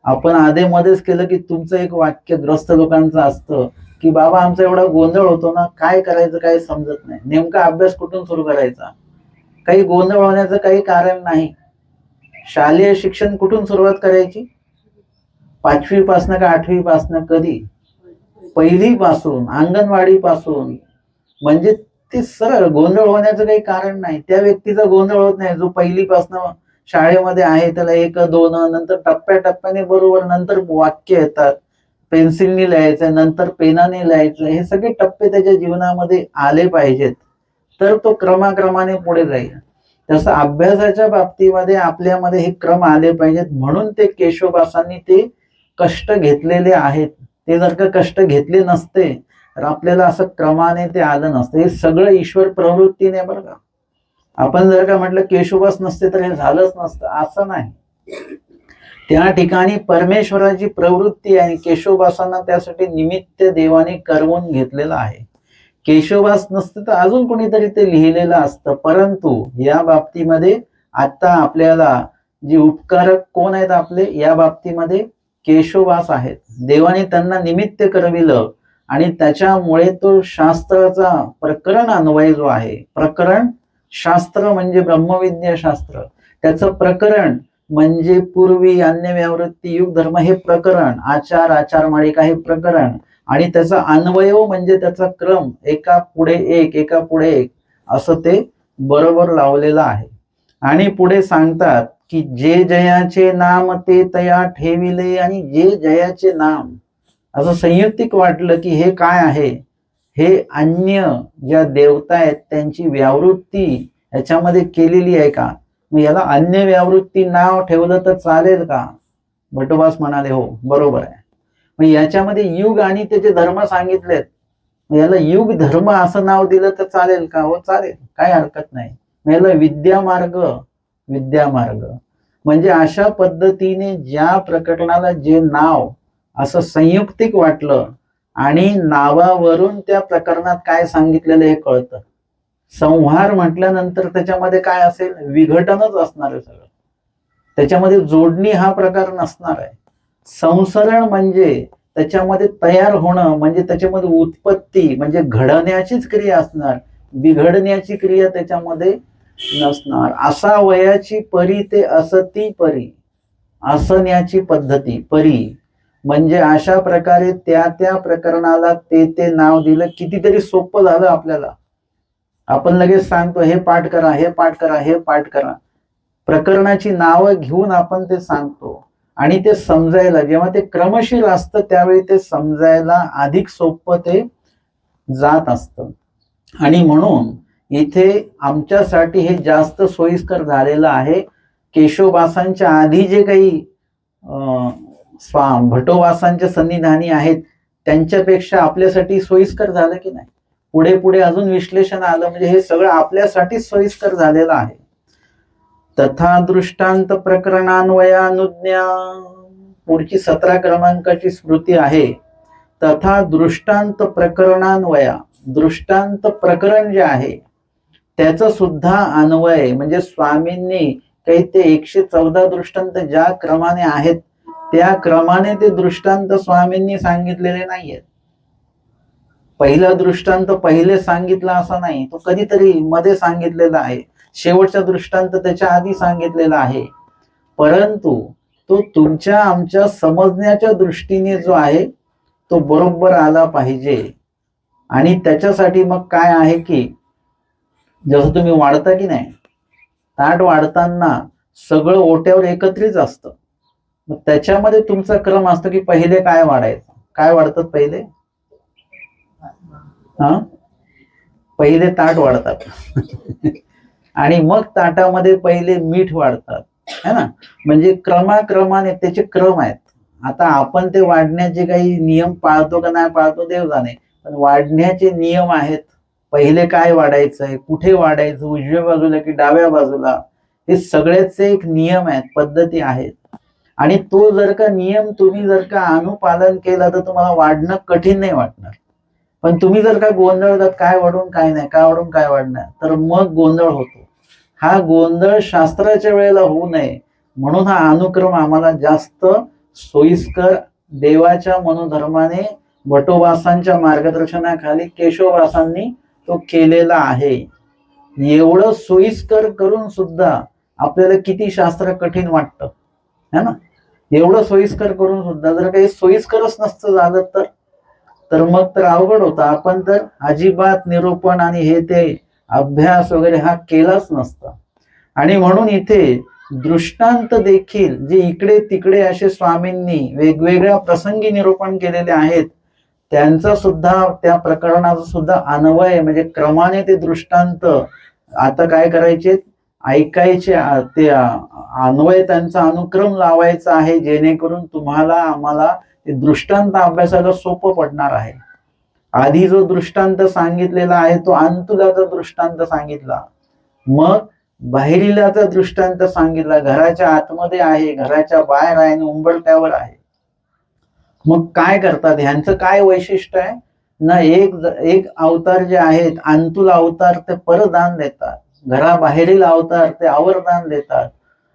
आपण आधेमध्येच केलं की तुमचं एक वाक्य ग्रस्त लोकांचं असतं की बाबा आमचा एवढा गोंधळ होतो ना, काय करायचं काय समजत नाही, नेमका अभ्यास कुठून सुरू करायचा. काही गोंधळ होण्याचं काही कारण नाही. शालेय शिक्षण कुठून सुरुवात करायची, 5वी का 8वी कधी, 1ली अंगणवाडी म्हणजे ते सरळ गोंधळ होण्याचं काही कारण नाही. त्या व्यक्तीचा गोंधळ होत नाही जो 1ली शाळेमध्ये आहे. त्याला 1 2 नंतर टप्प्याटप्प्याने बरोबर, नंतर वाक्य येतात, पेन्सिलने लिहायचं, नंतर पेनाने लिहायचं. हे सगळे टप्पे त्याच्या जीवनामध्ये आले पाहिजेत, तर तो क्रमाक्रमाने पुढे जाईल. तसं अभ्यासाच्या बाबतीमध्ये आपल्यामध्ये हे क्रम आले पाहिजेत. म्हणून ते केशवदासांनी ते कष्ट घेतलेले आहेत. ते जर का कष्ट घेतले नसते तर आपल्याला असं क्रमाने ते आलं नसतं. हे सगळं ईश्वर प्रवृत्तीने, बरं का. आपण जर का म्हटलं केशवदास नसते तर हे झालंच नसतं, असं नाही. त्या ठिकाणी परमेश्वराची प्रवृत्ती आहे. केशवदासांना त्यासाठी निमित्त देवाने करवून घेतलेलं आहे. केशवदास नसते तर अजून कोणीतरी ते लिहिलेलं असतं. परंतु या बाबतीमध्ये आता आपल्याला जे उपकारक कोण आहेत आपले, या बाबतीमध्ये केशवदास आहेत. देवाने त्यांना निमित्त करविलं आणि त्याच्यामुळे तो शास्त्राचा प्रकरण अन्वय जो आहे, प्रकरण शास्त्र म्हणजे ब्रह्मविद्या शास्त्र, त्याचं प्रकरण म्हणजे पूर्वी अन्य व्यावृत्ती युग धर्म हे प्रकरण, आचार माळिका हे प्रकरण, आणि त्याचा अन्वय म्हणजे त्याचा क्रम, एका पुढे एक असं ते बरोबर लावलेलं आहे. आणि पुढे सांगतात की जे जयाचे नाम ते तया ठेविले, आणि जे जयाचे नाम, असं संयुक्तिक वाटलं की हे काय आहे, हे अन्य ज्या देवता आहेत त्यांची व्यावृत्ती याच्यामध्ये केलेली आहे का. मग याला अन्य व्यावृत्ती नाव ठेवलं तर चालेल का. भटोबास म्हणाले हो बरोबर आहे. मग याच्यामध्ये युग आणि त्याचे धर्म सांगितलेत, याला युग धर्म असं नाव दिलं तर चालेल का. हो चालेल, काय हरकत नाही. मग याला विद्या मार्ग म्हणजे अशा पद्धतीने ज्या प्रकरणाला जे नाव असं संयुक्तिक वाटलं आणि नावावरून त्या प्रकरणात काय सांगितलेलं हे कळतं. संहार म्हटल्यानंतर त्याच्यामध्ये काय असेल, विघटनच असणार आहे सगळं, त्याच्यामध्ये जोडणी हा प्रकार नसणार आहे. संसरण म्हणजे त्याच्यामध्ये तयार होणं, म्हणजे त्याच्यामध्ये उत्पत्ती म्हणजे घडण्याचीच क्रिया असणार, बिघडण्याची क्रिया त्याच्यामध्ये नसणार. असा वयाची परी ते असती परी, असण्याची पद्धती परी, म्हणजे अशा प्रकारे त्या प्रकरणाला ते नाव दिलं. कितीतरी सोपं झालं आपल्याला. आपण लगेच सांगतो हे पाठ करा, हे पाठ करा, हे पाठ करा. प्रकरणाची नावं घेऊन आपण ते सांगतो आणि ते समजायला जेव्हा ते क्रमशील असतं त्यावेळी ते समजायला अधिक सोपं ते जात असतं. आणि म्हणून इथे आमच्यासाठी हे जास्त सोयीस्कर झालेलं आहे. केशवदासांच्या आधी जे काही भटोबासांच्या सन्निधानी आहेत त्यांच्यापेक्षा आपल्यासाठी सोयीस्कर झालं की नाही. पुढे अजून विश्लेषण आलं म्हणजे हे सगळं आपल्यासाठी सोयीस्कर झालेलं आहे. तथा दृष्टांत प्रकरणान्वयानुज्ञा, पुढची 17 क्रमांकाची स्मृती आहे. तथा दृष्टांत प्रकरणान्वया, दृष्टांत प्रकरण जे आहे त्याचं सुद्धा अन्वय म्हणजे स्वामींनी काही ते 114 दृष्टांत ज्या क्रमाने आहेत त्या क्रमाने ते दृष्टांत स्वामींनी सांगितलेले नाहीयेत. पहिला दृष्टांत पहिले सांगितला असा नाही, तो कधीतरी मध्ये सांगितलेला आहे. शेवटचा दृष्टांत त्याच्या आधी सांगितलेला आहे. परंतु तो तुमच्या आमच्या समजण्याच्या दृष्टीने जो आहे तो बरोबर आला पाहिजे. आणि त्याच्यासाठी मग काय आहे की जसं तुम्ही वाढता की नाही, ताट वाढताना सगळं ओट्यावर एकत्रित असतं. मग त्याच्यामध्ये तुमचा क्रम असतो की पहिले काय वाढायचं. काय वाढतात पहिले, पहिले ताट वाढतात आणि मग ताटामध्ये पहिले मीठ वाढतात, है ना. म्हणजे क्रमाक्रमाने त्याचे क्रम आहेत. आता आपण ते वाढण्याचे काही नियम पाळतो का नाही पाळतो देव जाणे, पण वाढण्याचे नियम आहेत. पहिले काय वाढायचंय, कुठे वाढायचं, उजव्या बाजूला की डाव्या बाजूला, हे सगळ्याचे एक नियम आहेत, पद्धती आहेत. आणि तो जर का नियम तुम्ही जर का अनुपालन केला तर तुम्हाला वाढणं कठीण नाही वाटणार. पण तुम्ही जर का गोंधळतात काय वाढून काय नाही, काय वाढून काय वाढणार, तर मग गोंधळ होतो. हा गोंधळ शास्त्राच्या वेळेला होऊ नये म्हणून हा अनुक्रम आम्हाला जास्त सोयीस्कर देवाच्या मनोधर्माने भटोबासांच्या मार्गदर्शनाखाली केशवदासांनी तो केलेला आहे. एवढं सोयीस्कर करून सुद्धा आपल्याला किती शास्त्र कठीण वाटतं, है ना. एवढं सोयीस्कर करून सुद्धा जर काही सोयीस्करच नसतं झालं तर मग तर अवघड होतं. आपण तर अजिबात निरूपण आणि हे ते अभ्यास वगैरे हा केलाच नसता. आणि म्हणून इथे दृष्टांत देखील जे इकडे तिकडे असे स्वामींनी वेगवेगळ्या प्रसंगी निरूपण केलेले आहेत, त्यांचा सुद्धा त्या प्रकरणाचा सुद्धा अन्वय म्हणजे क्रमाने ते दृष्टांत आता काय करायचे, ऐकायचे, ते अन्वय त्यांचा अनुक्रम लावायचा आहे, जेणेकरून तुम्हाला आम्हाला ते दृष्टांत अभ्यासाला सोपं पडणार आहे. आधी जो दृष्टांत सांगितलेला आहे तो अंतुलाचा दृष्टांत सांगितला, मग बाहेरीलाचा दृष्टांत सांगितला, घराच्या आतमध्ये आहे, घराच्या बाहेर आहे आणि उंबरठ्यावर आहे. मग काय करतात, ह्यांचं काय वैशिष्ट्य आहे ना, एक अवतार जे आहेत अंतुल अवतार ते परदान देतात, घराबाहेरील अवतार ते आवर्दान देतात,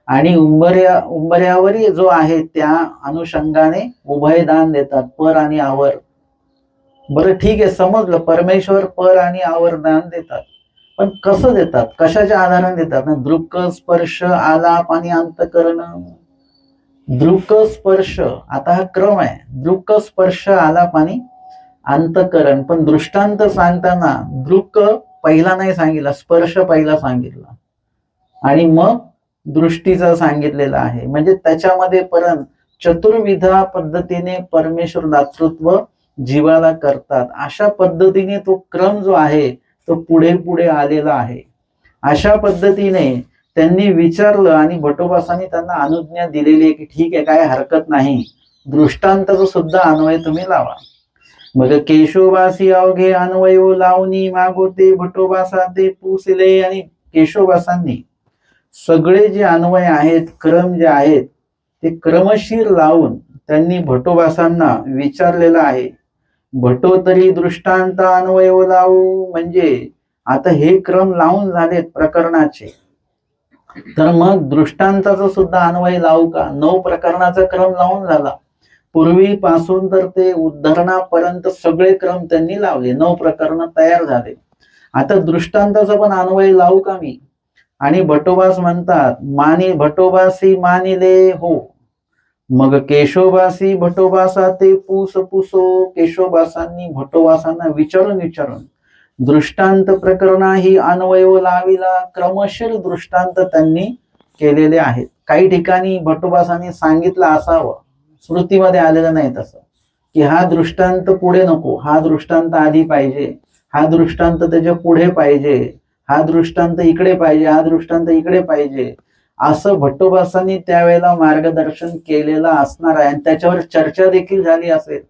आणि उंबऱ्यावरही जो आहे त्या अनुषंगाने उभयदान देतात, पर आणि आवर. बरं ठीक आहे, समजलं, परमेश्वर पर आणि आवर दान देतात, पण कसं देतात, कशाच्या आधाराने देतात ना, दृक स्पर्श आलाप आणि अंतकरण. दृक स्पर्श, आता हा क्रम आहे, दृक स्पर्श आलाप आणि अंतकरण. पण दृष्टांत सांगताना दृक पहिला नाही सांगितला, स्पर्श पहिला सांगितला आणि मग दृष्टीचा सांगितलेला आहे. म्हणजे त्याच्यामध्ये परत चतुर्विधा पद्धतीने परमेश्वर दातृत्व जीवाला करतात. अशा पद्धतीने तो क्रम जो आहे तो पुढे पुढे आलेला आहे. अशा पद्धतीने त्यांनी विचारलं आणि भटोबासांनी त्यांना अनुज्ञा दिलेली आहे की ठीक आहे, काय हरकत नाही, दृष्टांताचा सुद्धा अन्वय तुम्ही लावा. मग केशोबासी अवघे अन्वयो लावणी मागोते भटोबासा ते पुसले. आणि केशोबासांनी सगळे जे अन्वय आहेत, क्रम जे आहेत ते क्रमशीर लावून त्यांनी भटोबासांना विचारलेलं आहे. भटो तरी दृष्टांत अन्वयो लावू, म्हणजे आता हे क्रम लावून झालेत प्रकरणाचे, तर मग दृष्टांताचा सुद्धा अन्वय लावू का. 9 प्रकरणाचा क्रम लावून झाला, पूर्वीपासून तर ते उद्धरणापर्यंत सगळे क्रम त्यांनी लावले, 9 प्रकरण तयार झाले. आता दृष्टांताचा पण अन्वय लावू का मी. आणि भटोबास म्हणतात, भटोबासी मानिले हो. मग केशोबासी भटोबासा ते पुसो. केशोबासांनी भटोबासांना विचारून दृष्टांत प्रकरणाही अन्वयो लाविला. क्रमशीर दृष्टांत त्यांनी केलेले आहेत. काही ठिकाणी भटोबासांनी सांगितलं असावं, स्मृतीमध्ये आलेलं नाही तसं, की हा दृष्टांत पुढे नको, हा दृष्टांत आधी पाहिजे, हा दृष्टांत त्याच्या पुढे पाहिजे, हा दृष्टांत इकडे पाहिजे, हा दृष्टांत इकडे पाहिजे, असं भट्टोबासांनी त्यावेळेला मार्गदर्शन केलेलं असणार आहे. आणि त्याच्यावर चर्चा देखील झाली असेल.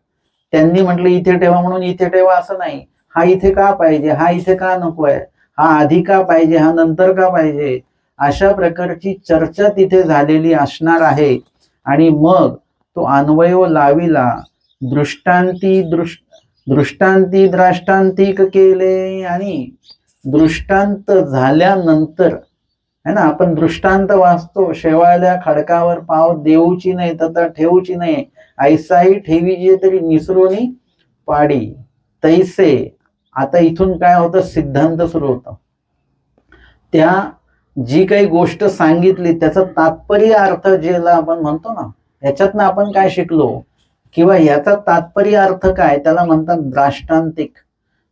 त्यांनी म्हटलं इथे ठेवा म्हणून इथे ठेवा असं नाही, हा इथे का पाहिजे, हा इथे का नको आहे, हा आधी का पाहिजे, हा नंतर का पाहिजे, अशा प्रकारची चर्चा तिथे झालेली असणार आहे. आणि मग तो अन्वयो लाविला. दृष्टांती द्राष्टांतिक केले. आणि दृष्टांत झाल्यानंतर है ना, आपण दृष्टांत वाचतो, शेवाळल्या खडकावर पाव देऊची नाही तथा ठेवूची नाही, ऐसाही ठेवी जे तरी निसरोनी पाडी, तैसे. आता इथून काय होतं, सिद्धांत सुरू होतं. त्या जी काही गोष्ट सांगितली त्याचा तात्पर्य अर्थ ज्याला आपण म्हणतो ना, ह्याच्यातनं आपण काय शिकलो किंवा ह्याचा तात्पर्य अर्थ काय, त्याला म्हणतात द्राष्टांतिक.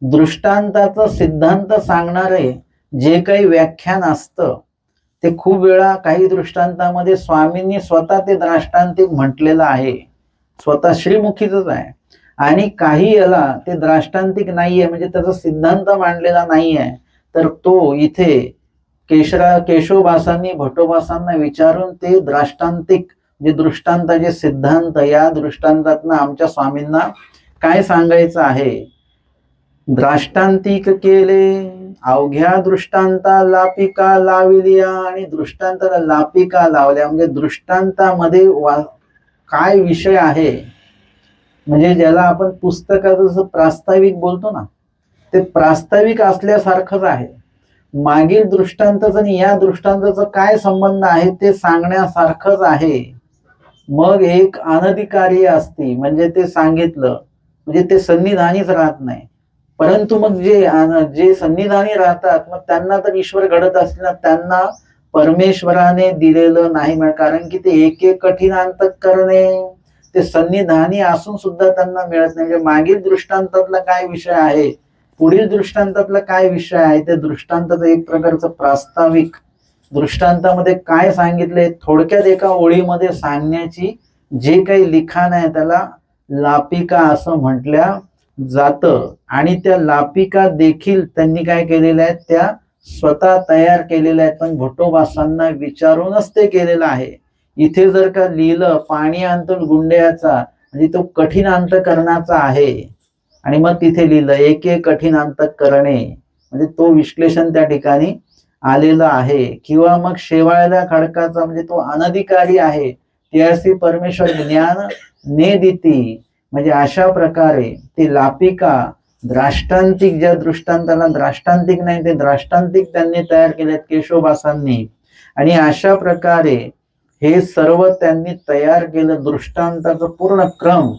दृष्टांताचा सिद्धांत सांगणारे जे काही व्याख्यान असतं ते खूप वेळा काही दृष्टांतामध्ये स्वामींनी स्वतः ते द्राष्टांतिक म्हटलेलं आहे, स्वतः श्रीमुखीच आहे. आणि काही याला ते द्राष्टांतिक नाहीये, म्हणजे त्याचा सिद्धांत मांडलेला नाहीये, तर तो इथे केशोबासांनी भटोबासांना विचारून ते द्राष्टांतिक जे दृष्टांताचे सिद्धांत, या दृष्टांतातनं आमच्या स्वामींना काय सांगायचं आहे, द्राष्टांतिक केले. अवघ्या दृष्टांता लापिका लाविल्या. आणि दृष्टांताला लापिका लावल्या, म्हणजे दृष्टांतामध्ये काय विषय आहे, म्हणजे ज्याला आपण पुस्तकात जसं प्रास्ताविक बोलतो ना, ते प्रास्ताविक असल्यासारखंच आहे. मागील दृष्टांताचं आणि या दृष्टांताचं काय संबंध आहे ते सांगण्यासारखंच आहे. मग एक अनधिकारी असते, म्हणजे ते सांगितलं म्हणजे ते सन्निधानीच राहत नाही. परंतु मग जे सन्निधानी राहतात, मग त्यांना तर ईश्वर घडत असले, त्यांना परमेश्वराने दिलेलं नाही, कारण की ते एक एक कठीण अंतःकरणे ते सन्निधानी असून सुद्धा त्यांना मिळत नाही. म्हणजे मागील दृष्टांतातला काय विषय आहे, पुढील दृष्टांतातला काय विषय आहे, ते दृष्टांताचं एक प्रकारचं प्रास्ताविक दृष्टांतामध्ये काय सांगितलंय थोडक्यात एका ओळीमध्ये सांगण्याची जे काही लिखाण आहे त्याला लापिका असं म्हटल्या जातं. आणि त्या लापिका देखील त्यांनी काय केलेल्या आहेत, त्या स्वतः तयार केलेल्या आहेत, पण भट्टोबासांना विचारूनच ते केलेलं आहे. इथे जर का लिहिलं पाणी अंतुल गुंड्याचा म्हणजे तो कठीण अंतःकरणाचा आहे, आणि मग तिथे लिहिलं एक एक कठीण अंतःकरणे म्हणजे तो विश्लेषण त्या ठिकाणी आलेलं आहे. किंवा मग शेवाळ्या खडकाचा म्हणजे तो अनधिकारी आहे, त्यासी परमेश्वर ज्ञान ने दिती. म्हणजे अशा प्रकारे ती लापिका द्राष्टांतिक, ज्या दृष्टांताला द्राष्टांतिक नाही ते द्राष्टांतिक त्यांनी तयार केलेत केशवबासांनी. आणि अशा प्रकारे हे सर्व त्यांनी तयार केलं दृष्टांताचं पूर्ण क्रम.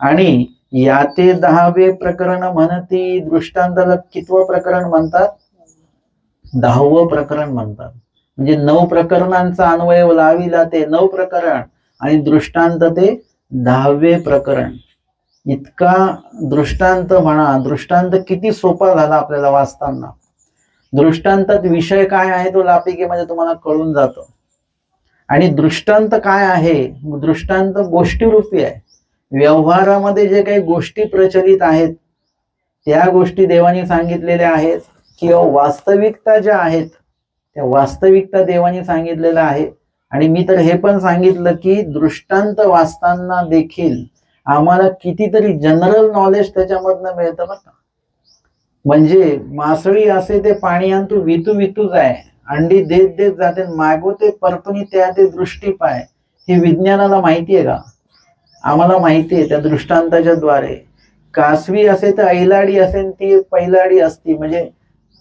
आणि याते 10वे प्रकरण म्हणती. दृष्टांताला कितवं प्रकरण म्हणतात, 10वं प्रकरण म्हणतात. म्हणजे 9 प्रकरणांचा अन्वय लाविला ते 9 प्रकरण, आणि दृष्टांत ते 10वे प्रकरण. इतका दृष्टांत म्हणा, दृष्टांत किती सोपा झाला आपल्याला वाचताना. दृष्टांतात विषय काय आहे तो लापिकेमध्ये तुम्हाला कळून जातो. आणि दृष्टांत काय आहे, दृष्टांत गोष्टीरूपी आहे. व्यवहारामध्ये जे काही गोष्टी प्रचलित आहेत त्या गोष्टी देवाने सांगितलेल्या आहेत, किंवा वास्तविकता ज्या आहेत त्या वास्तविकता देवाने सांगितलेल्या आहे. आणि मी तर हे पण सांगितलं की दृष्टांत वाचताना देखील आम्हाला कितीतरी जनरल नॉलेज त्याच्यामधनं मिळतं बरं का. म्हणजे मासळी असे ते पाणी आणतो वितू वितू जाय, अंडी देत देत जाते, मागवते परतुनी त्या ते दृष्टी पाय. हे विज्ञानाला माहिती आहे का, आम्हाला माहिती आहे त्या दृष्टांताच्या द्वारे. कासवी असे तर ऐलाडी असेल ती पैलाडी असती, म्हणजे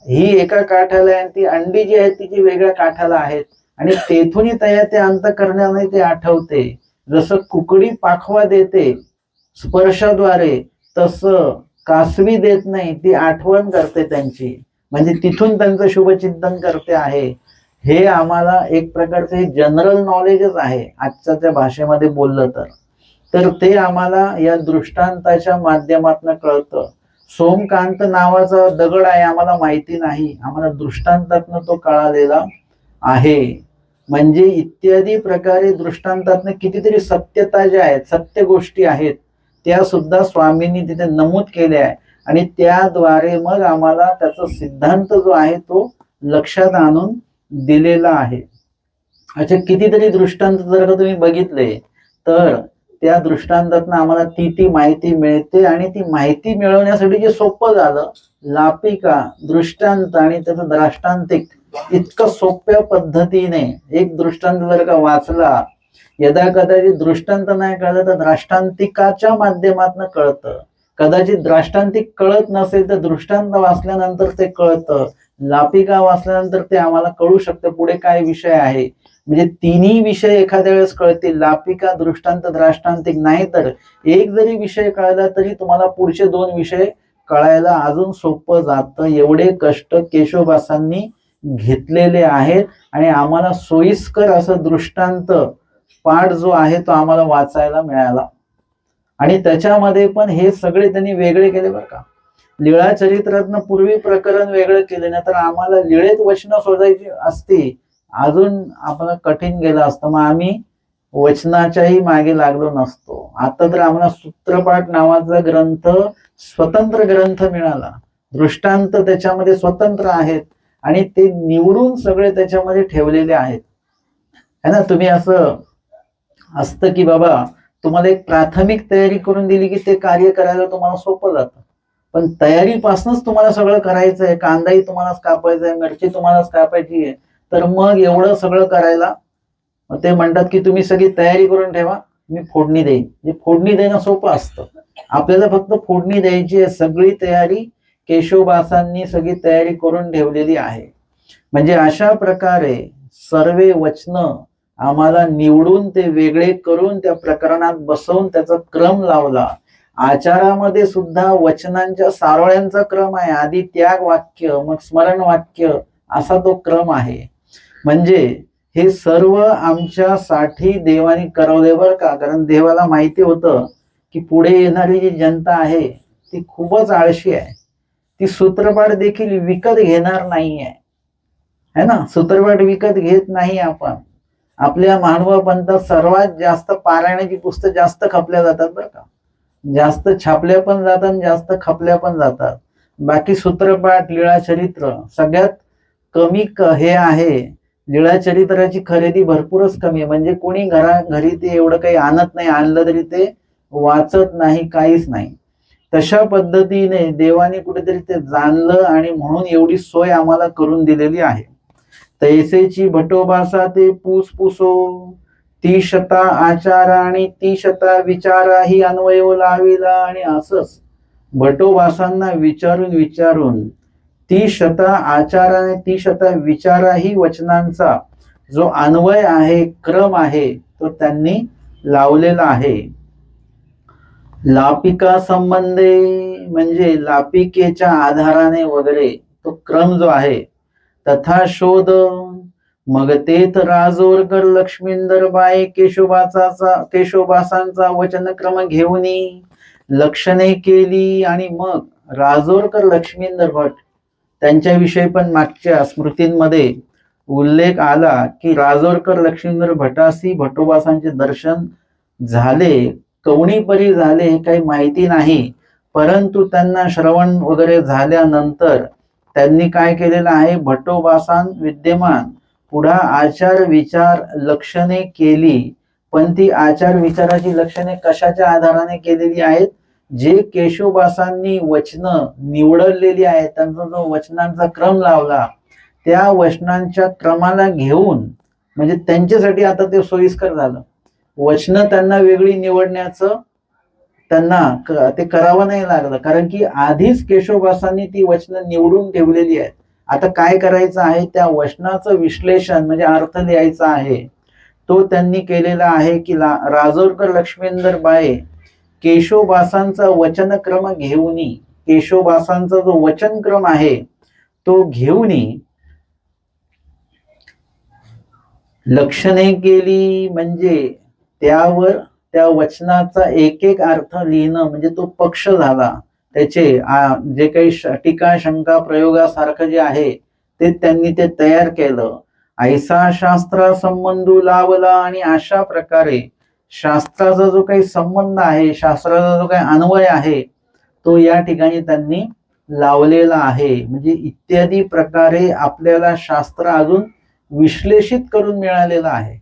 ही एका काठाला आहे आणि ती अंडी जी आहेत ती वेगळ्या काठाला आहेत, आणि तेथूनही तया ते अंतःकरणाने ते आठवते. जसं कुकडी पाखवा देते स्पर्शाद्वारे, तसं कासवी देत नाही, ती आठवण करते त्यांची, म्हणजे तिथून त्यांचं शुभचिंतन करते आहे. हे आम्हाला एक प्रकारचे जनरल नॉलेजच आहे आजच्या त्या भाषेमध्ये बोललं तर ते आम्हाला या दृष्टांताच्या माध्यमातून कळतं. सोमकांत नावाचा दगड आहे आम्हाला माहिती नाही, आम्हाला दृष्टांतातनं तो कळालेला आहे. म्हणजे इत्यादी प्रकारे दृष्टांतातनं कितीतरी सत्यता ज्या आहेत, सत्य गोष्टी आहेत, त्या सुद्धा स्वामींनी तिथे नमूद केल्या आहे. आणि त्याद्वारे मग आम्हाला त्याचा सिद्धांत जो आहे तो लक्षात आणून दिलेला आहे. असे कितीतरी दृष्टांत जर का तुम्ही बघितले तर त्या दृष्टांतातनं आम्हाला ती माहिती मिळते. आणि ती माहिती मिळवण्यासाठी जे सोपं झालं, लापिका दृष्टांत आणि त्याचं द्राष्टांतिक इतकं सोप्या पद्धतीने एक दृष्टांत जर का वाचला, यदा कदाचित दृष्टांत नाही कळलं तर द्राष्टांतिकाच्या माध्यमातून कळतं. कदाचित द्राष्टांतिक कळत नसेल तर दृष्टांत वाचल्यानंतर ते कळतं, लापिका वाचल्यानंतर ते आम्हाला कळू शकतं पुढे काय विषय आहे. म्हणजे तिन्ही विषय एखाद्या वेळेस कळतील, लापिका दृष्टांत द्राष्टांतिक. नाही तर एक जरी विषय कळला तरी तुम्हाला पुढचे 2 विषय कळायला अजून सोपं जातं. एवढे कष्ट केशवबासांनी घेतलेले आहेत. आणि आम्हाला सोयीस्कर असं दृष्टांत पाठ जो आहे तो आम्हाला वाचायला मिळाला. आणि त्याच्यामध्ये पण हे सगळे त्यांनी वेगळे केले बरं का. लीळा चरित्रातनं पूर्वी प्रकरण वेगळं केले, नाही तर आम्हाला लीळेत वचनं शोधायची असती अजून आपल्याला कठीण गेलं असतं, मग आम्ही वचनाच्याही मागे लागलो नसतो. आता तर आम्हाला सूत्रपाठ नावाचा ग्रंथ स्वतंत्र ग्रंथ मिळाला, दृष्टांत त्याच्यामध्ये स्वतंत्र आहेत आणि ते निवडून सगळे त्याच्यामध्ये ठेवलेले आहेत है ना. तुम्ही असं असतं की बाबा तुम्हाला एक प्राथमिक तयारी करून दिली की ते कार्य करायला तुम्हाला सोपं जातं, पण तयारीपासूनच तुम्हाला सगळं करायचं आहे, कांदाही तुम्हालाच कापायचा आहे, मिरची तुम्हालाच कापायची आहे, तर मग एवढं सगळं करायला ते म्हणतात की तुम्ही सगळी तयारी करून ठेवा, मी फोडणी देईन. म्हणजे फोडणी देणं सोपं असतं, आपल्याला फक्त फोडणी द्यायची आहे. सगळी तयारी केशवबासांनी सगळी तयारी करून ठेवलेली आहे. म्हणजे अशा प्रकारे सर्वे वचनं आम्हाला निवडून ते वेगळे करून त्या प्रकरणात बसवून त्याचा क्रम लावला. आचारामध्ये सुद्धा वचनांच्या सारोळ्यांचा क्रम आहे. आधी त्याग वाक्य, मग स्मरण वाक्य, असा तो क्रम आहे. म्हणजे हे सर्व आमच्यासाठी देवाने करवले बरं का. कारण देवाला माहिती होतं की पुढे येणारी जी जनता आहे ती खूपच आळशी आहे. ती सूत्रपाठ देखील विकत घेणार नाहीये, है ना. सूत्रपाठ विकत घेत नाही आपण. आपल्या मानव पंथात सर्वात जास्त पारायणाची पुस्तक जास्त खपल्या जातात बरं का. जास्त छापल्या पण जातात, जास्त खपल्या पण जातात. बाकी सूत्रपाठ, लीळाचरित्र सगळ्यात कमी हे आहे. लीळाचरित्राची खरेदी भरपूरच कमी आहे. म्हणजे कोणी घरी ते एवढं काही आणत नाही, आणलं तरी ते वाचत नाही, काहीच नाही. तशा पद्धतीने देवाने कुठेतरी ते जाणलं आणि म्हणून एवढी सोय आम्हाला करून दिलेली आहे. तैसेची भटोबासा ते पुसो, ती शता आचार आणि ती शता विचारा ही अन्वयो लाविला. आणि असंच भटोबासांना विचारून विचारून ती शता आचार आणि ती शता विचारा ही वचनांचा जो अन्वय आहे, क्रम आहे, तो त्यांनी लावलेला आहे. लापिका संबंधे म्हणजे लापिकेच्या आधाराने वगैरे तो क्रम जो आहे, तथा शोध मग तेथ राजोरकर लक्ष्मींदर बाई केशोबासांचा वचनक्रम घेऊन लक्षणे केली. आणि मग राजोरकर लक्ष्मींदर भट त्यांच्याविषयी पण मागच्या स्मृतींमध्ये उल्लेख आला की राजोरकर लक्ष्मींदर भटासी भटोबासांचे दर्शन झाले, कवणीपरी झाले हे काही माहिती नाही. परंतु त्यांना श्रवण वगैरे झाल्यानंतर त्यांनी काय केलेलं आहे, भटोबासां विद्यमान पुढा आचार विचार लक्षणे केली. पण ती आचार विचाराची लक्षणे कशाच्या आधाराने केलेली आहेत, जे केशवबासांनी वचन निवडलेली आहेत, त्यांचा जो वचनांचा क्रम लावला, त्या वचनांच्या क्रमाला घेऊन, म्हणजे त्यांच्यासाठी आता ते सोयीस्कर झालं. वचनं त्यांना वेगळी निवडण्याचं त्यांना ते करावं नाही लागलं, कारण की आधीच केशवबासांनी ती वचनं निवडून ठेवलेली आहेत. आता काय करायचं आहे, त्या वचनाचं विश्लेषण म्हणजे अर्थ लिहायचा आहे, तो त्यांनी केलेला आहे की राजोरकर लक्ष्मींदर बाळे केशवबासांचा वचनक्रम घेऊनी, केशवबासांचा जो वचनक्रम आहे तो घेऊनी लक्षणे केली. म्हणजे त्यावर त्या वचनाचा एक एक अर्थ लिहिणं म्हणजे तो पक्ष झाला. त्याचे जे काही टीका शंका प्रयोगासारखं जे आहे ते त्यांनी ते तयार केलं. ऐसा शास्त्रा संबंधू लावला. आणि अशा प्रकारे शास्त्राचा जो काही संबंध आहे, शास्त्राचा जो काही अन्वय आहे, तो या ठिकाणी त्यांनी लावलेला आहे. म्हणजे इत्यादी प्रकारे आपल्याला शास्त्र अजून विश्लेषित करून मिळालेलं आहे.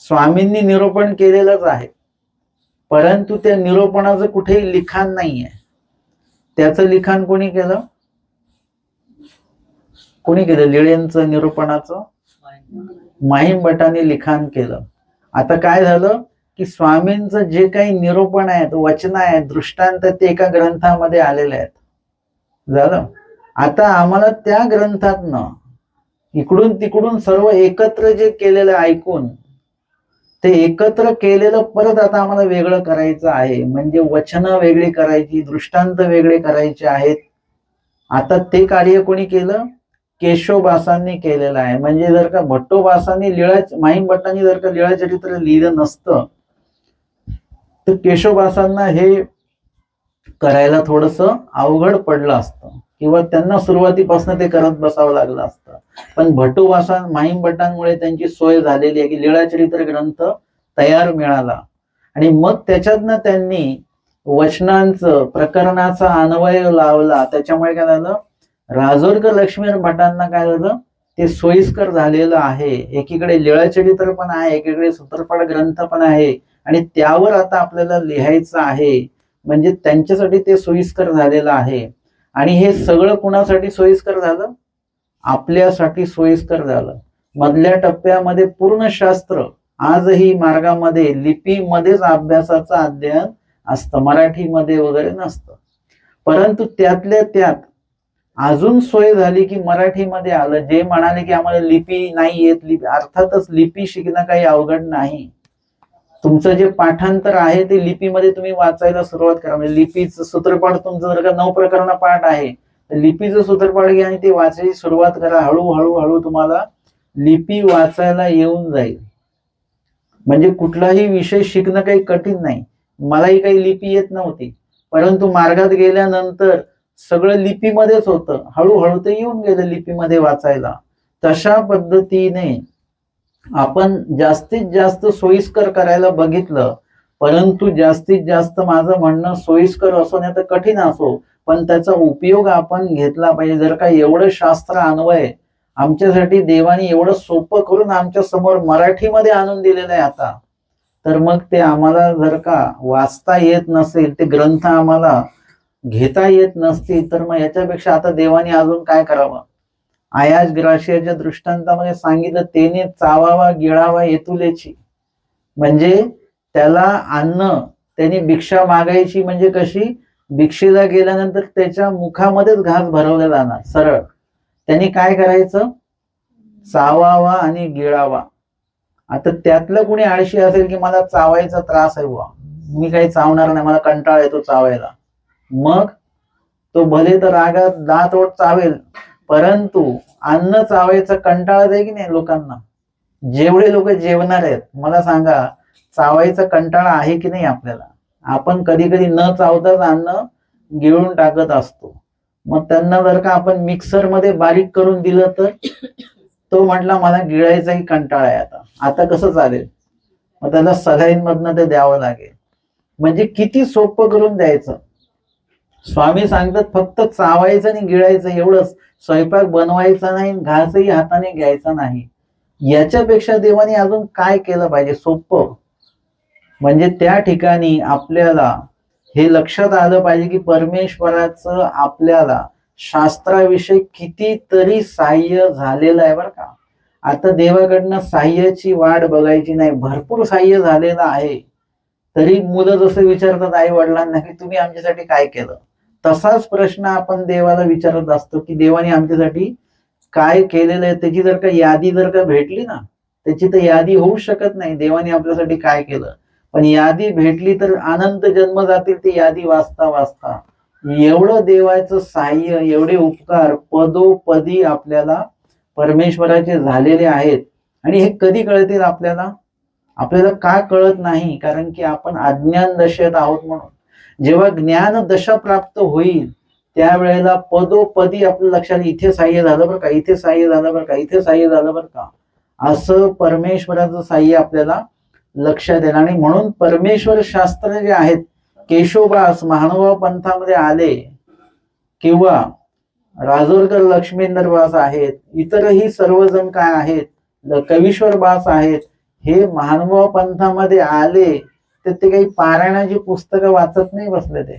स्वामींनी निरूपण केलेलंच आहे, परंतु त्या निरूपणाचं कुठेही लिखाण नाहीये. त्याचं लिखाण कोणी केलं? कोणी केलं? लीळेंचं निरूपणाचं माहीम भटांनी लिखाण केलं. आता काय झालं की स्वामींचं जे काही निरूपण आहे, वचन आहे, दृष्टांत, ते एका ग्रंथामध्ये आलेले आहेत. झालं. आता आम्हाला त्या ग्रंथातनं इकडून तिकडून सर्व एकत्र जे केलेलं ऐकून ते एकत्र केलेलं परत आता आम्हाला वेगळं करायचं आहे. म्हणजे वचनं वेगळी करायची, दृष्टांत वेगळे करायचे आहेत. आता ते कार्य कोणी केलं? केशवबासांनी केलेलं आहे. म्हणजे जर का भट्टोबासांनी माहीम भट्टांनी जर का लीळाचरित्र लिहिलं नसतं तर केशवबासांना हे करायला थोडस अवघड पडलं असतं, किंवा त्यांना सुरुवातीपासून ते करत बसावं लागलं असतं. पण भट्टोबासा माहीम भट्टांमुळे त्यांची सोय झालेली आहे की लीळाचरित्र ग्रंथ तयार मिळाला. आणि मग त्याच्यातनं त्यांनी वचनांचं प्रकरणाचा अन्वय लावला. त्याच्यामुळे काय झालं, राजोरकर लक्ष्मीधर भटांना काय झालं, ते सोयीस्कर झालेलं आहे. एकीकडे लीळाचरित्र पण आहे, एकीकडे सूत्रपाठ ग्रंथ पण आहे, आणि त्यावर आता आपल्याला लिहायचं आहे. म्हणजे त्यांच्यासाठी ते सोयीस्कर झालेलं आहे. आणि हे सगळं कुणासाठी सोयीस्कर झालं? आपल्यासाठी सोयीस्कर झालं. मधल्या टप्प्यामध्ये पूर्ण शास्त्र आजही मार्गामध्ये लिपीमध्येच अभ्यासाचं अध्ययन असतं, मराठीमध्ये वगैरे नसतं. परंतु त्यातल्या त्यात अजून सोय झाली की मराठीमध्ये आलं. जे म्हणाले की आम्हाला लिपी नाही येत, अर्थातच लिपी शिकणं काही अवघड नाही. तुमचं जे पाठांतर आहे ते लिपीमध्ये तुम्ही वाचायला सुरुवात करा. म्हणजे लिपीचं सूत्रपाठ तुमचं जर का 9 प्रकरण पाठ आहे तर लिपीचं सूत्रपाठ घ्या आणि ते वाचायची सुरुवात करा. हळूहळू तुम्हाला लिपी वाचायला येऊन जाईल. म्हणजे कुठलाही विषय शिकणं काही कठीण नाही. मलाही काही लिपी येत नव्हती, परंतु मार्गात गेल्यानंतर सगळं लिपीमध्येच होतं. हळूहळू ते येऊन गेलं लिपीमध्ये वाचायला. तशा पद्धतीने आपण जास्तीत जास्त सोयीस्कर करायला बघितलं, परंतु जास्तीत जास्त माझं म्हणणं सोयीस्कर असो नाही तर कठीण असो, पण त्याचा उपयोग आपण घेतला पाहिजे. जर का एवढं शास्त्र अन्वय आमच्यासाठी देवाने एवढं सोपं करून आमच्या समोर मराठीमध्ये आणून दिलेलं आहे आता, तर मग ते आम्हाला जर का वाचता येत नसेल, ते ग्रंथ आम्हाला घेता येत नसतील, तर मग याच्यापेक्षा आता देवाने अजून काय करावं. आयास ग्राशियाच्या दृष्टांतामध्ये सांगितलं, तेने चावावा गिळावा येतुलेची. म्हणजे त्याला अन्न, त्याने भिक्षा मागायची, म्हणजे कशी, भिक्षेला गेल्यानंतर त्याच्या मुखामध्येच घास भरवला जाणार सरळ. त्यांनी काय करायचं, चावावा आणि गिळावा. आता त्यातलं कुणी आळशी असेल की मला चावायचा त्रास आहे बुवा, मी काही चावणार नाही, मला कंटाळा येतो चावायला, मग तो भले तर रागात दात ओठ चावेल, परंतु अन्न चावायचा कंटाळा आहे की नाही लोकांना. जेवढे लोक जेवणार आहेत मला सांगा, चावायचा कंटाळा आहे की नाही आपल्याला. आपण कधी कधी न चावताच अन्न गिळून टाकत असतो. मग त्यांना जर का आपण मिक्सर मध्ये बारीक करून दिलं तर तो म्हटला मला गिळायचाही कंटाळा आहे आता कसं चालेल. मग त्याला सलाईन मधनं ते द्यावं लागेल. म्हणजे किती सोपं करून द्यायचं. स्वामी सांगतात फक्त चावायचं आणि गिळायचं एवढंच, स्वयंपाक बनवायचा नाही, घासही हाताने घ्यायचा नाही. याच्यापेक्षा देवाने अजून काय केलं पाहिजे सोपं. म्हणजे त्या ठिकाणी आपल्याला हे लक्षात आलं पाहिजे की परमेश्वराचं आपल्याला शास्त्राविषयी कितीतरी सहाय्य झालेलं आहे बरं का. आता देवाकडनं सहाय्याची वाट बघायची नाही, भरपूर सहाय्य झालेलं आहे. तरी मुलं जसं विचारतात आई वडिलांना की तुम्ही आमच्यासाठी काय केलं, तसाच प्रश्न आपण देवाला विचारत असतो की देवाने आमच्यासाठी काय केलेलं आहे. त्याची जर का यादी जर का भेटली ना, त्याची तर यादी होऊ शकत नाही देवाने आपल्यासाठी काय केलं, पण यादी भेटली तर अनंत जन्म जातील ती यादी वाचता वाचता. एवढं देवाचं सहाय्य, एवढे उपकार पदोपदी आपल्याला परमेश्वराचे झालेले आहेत. आणि हे कधी कळतील आपल्याला, आपल्याला का कळत नाही, कारण की आपण अज्ञान दशेत आहोत. म्हणून जेव्हा ज्ञान दशा प्राप्त होईल त्यावेळेला पदोपदी आपल्या लक्षात इथे सहाय्य झालं बरं का, इथे सहाय्य झालं बरं का, इथे सहाय्य झालं बरं का, असं परमेश्वराचं सहाय्य आपल्याला लक्षात येईल. आणि म्हणून परमेश्वर शास्त्र जे आहेत, केशवदास महानुभाव पंथामध्ये आले किंवा राजोरकर लक्ष्मींदर बास आहेत, इतरही सर्वजण काय आहेत, कवीश्वर बास आहेत, हे महानुभाव पंथामध्ये आले तर ते काही पारायणाची पुस्तकं वाचत नाही बसले.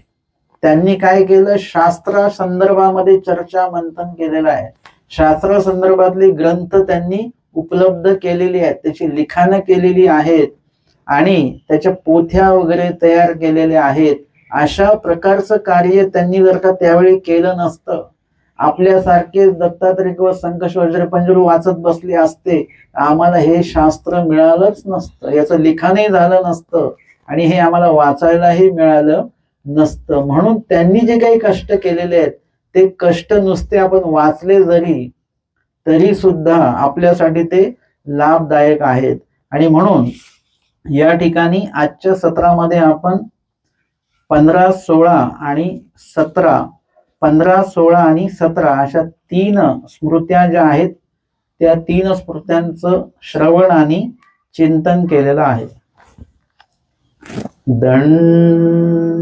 त्यांनी काय केलं, शास्त्रा संदर्भामध्ये चर्चा मंथन केलेलं आहे. शास्त्रा संदर्भातले ग्रंथ त्यांनी उपलब्ध केलेली आहेत, त्याची लिखाणं केलेली आहेत आणि त्याच्या पोथ्या वगैरे तयार केलेल्या आहेत. अशा प्रकारचं कार्य त्यांनी जर का त्यावेळी केलं नसतं, आपल्यासारखे दत्तात्रय किंवा संकष वज्र पंजरू वाचत बसले असते, आम्हाला हे शास्त्र मिळालंच नसतं, याचं लिखाणही झालं नसतं आणि हे आम्हाला वाचायलाही मिळालं नसतं. म्हणून त्यांनी जे काही कष्ट केलेले आहेत ते कष्ट नुसते आपण वाचले जरी तरी सुद्धा आपल्यासाठी ते लाभदायक आहेत. आणि म्हणून या ठिकाणी आजच्या सत्रामध्ये आपण 15, 16 आणि 17, 15, 16 आणि 17 अशा 3 स्मृत्या ज्या आहेत त्या 3 स्मृत्यांचं श्रवण आणि चिंतन केलेलं आहे. दंडवत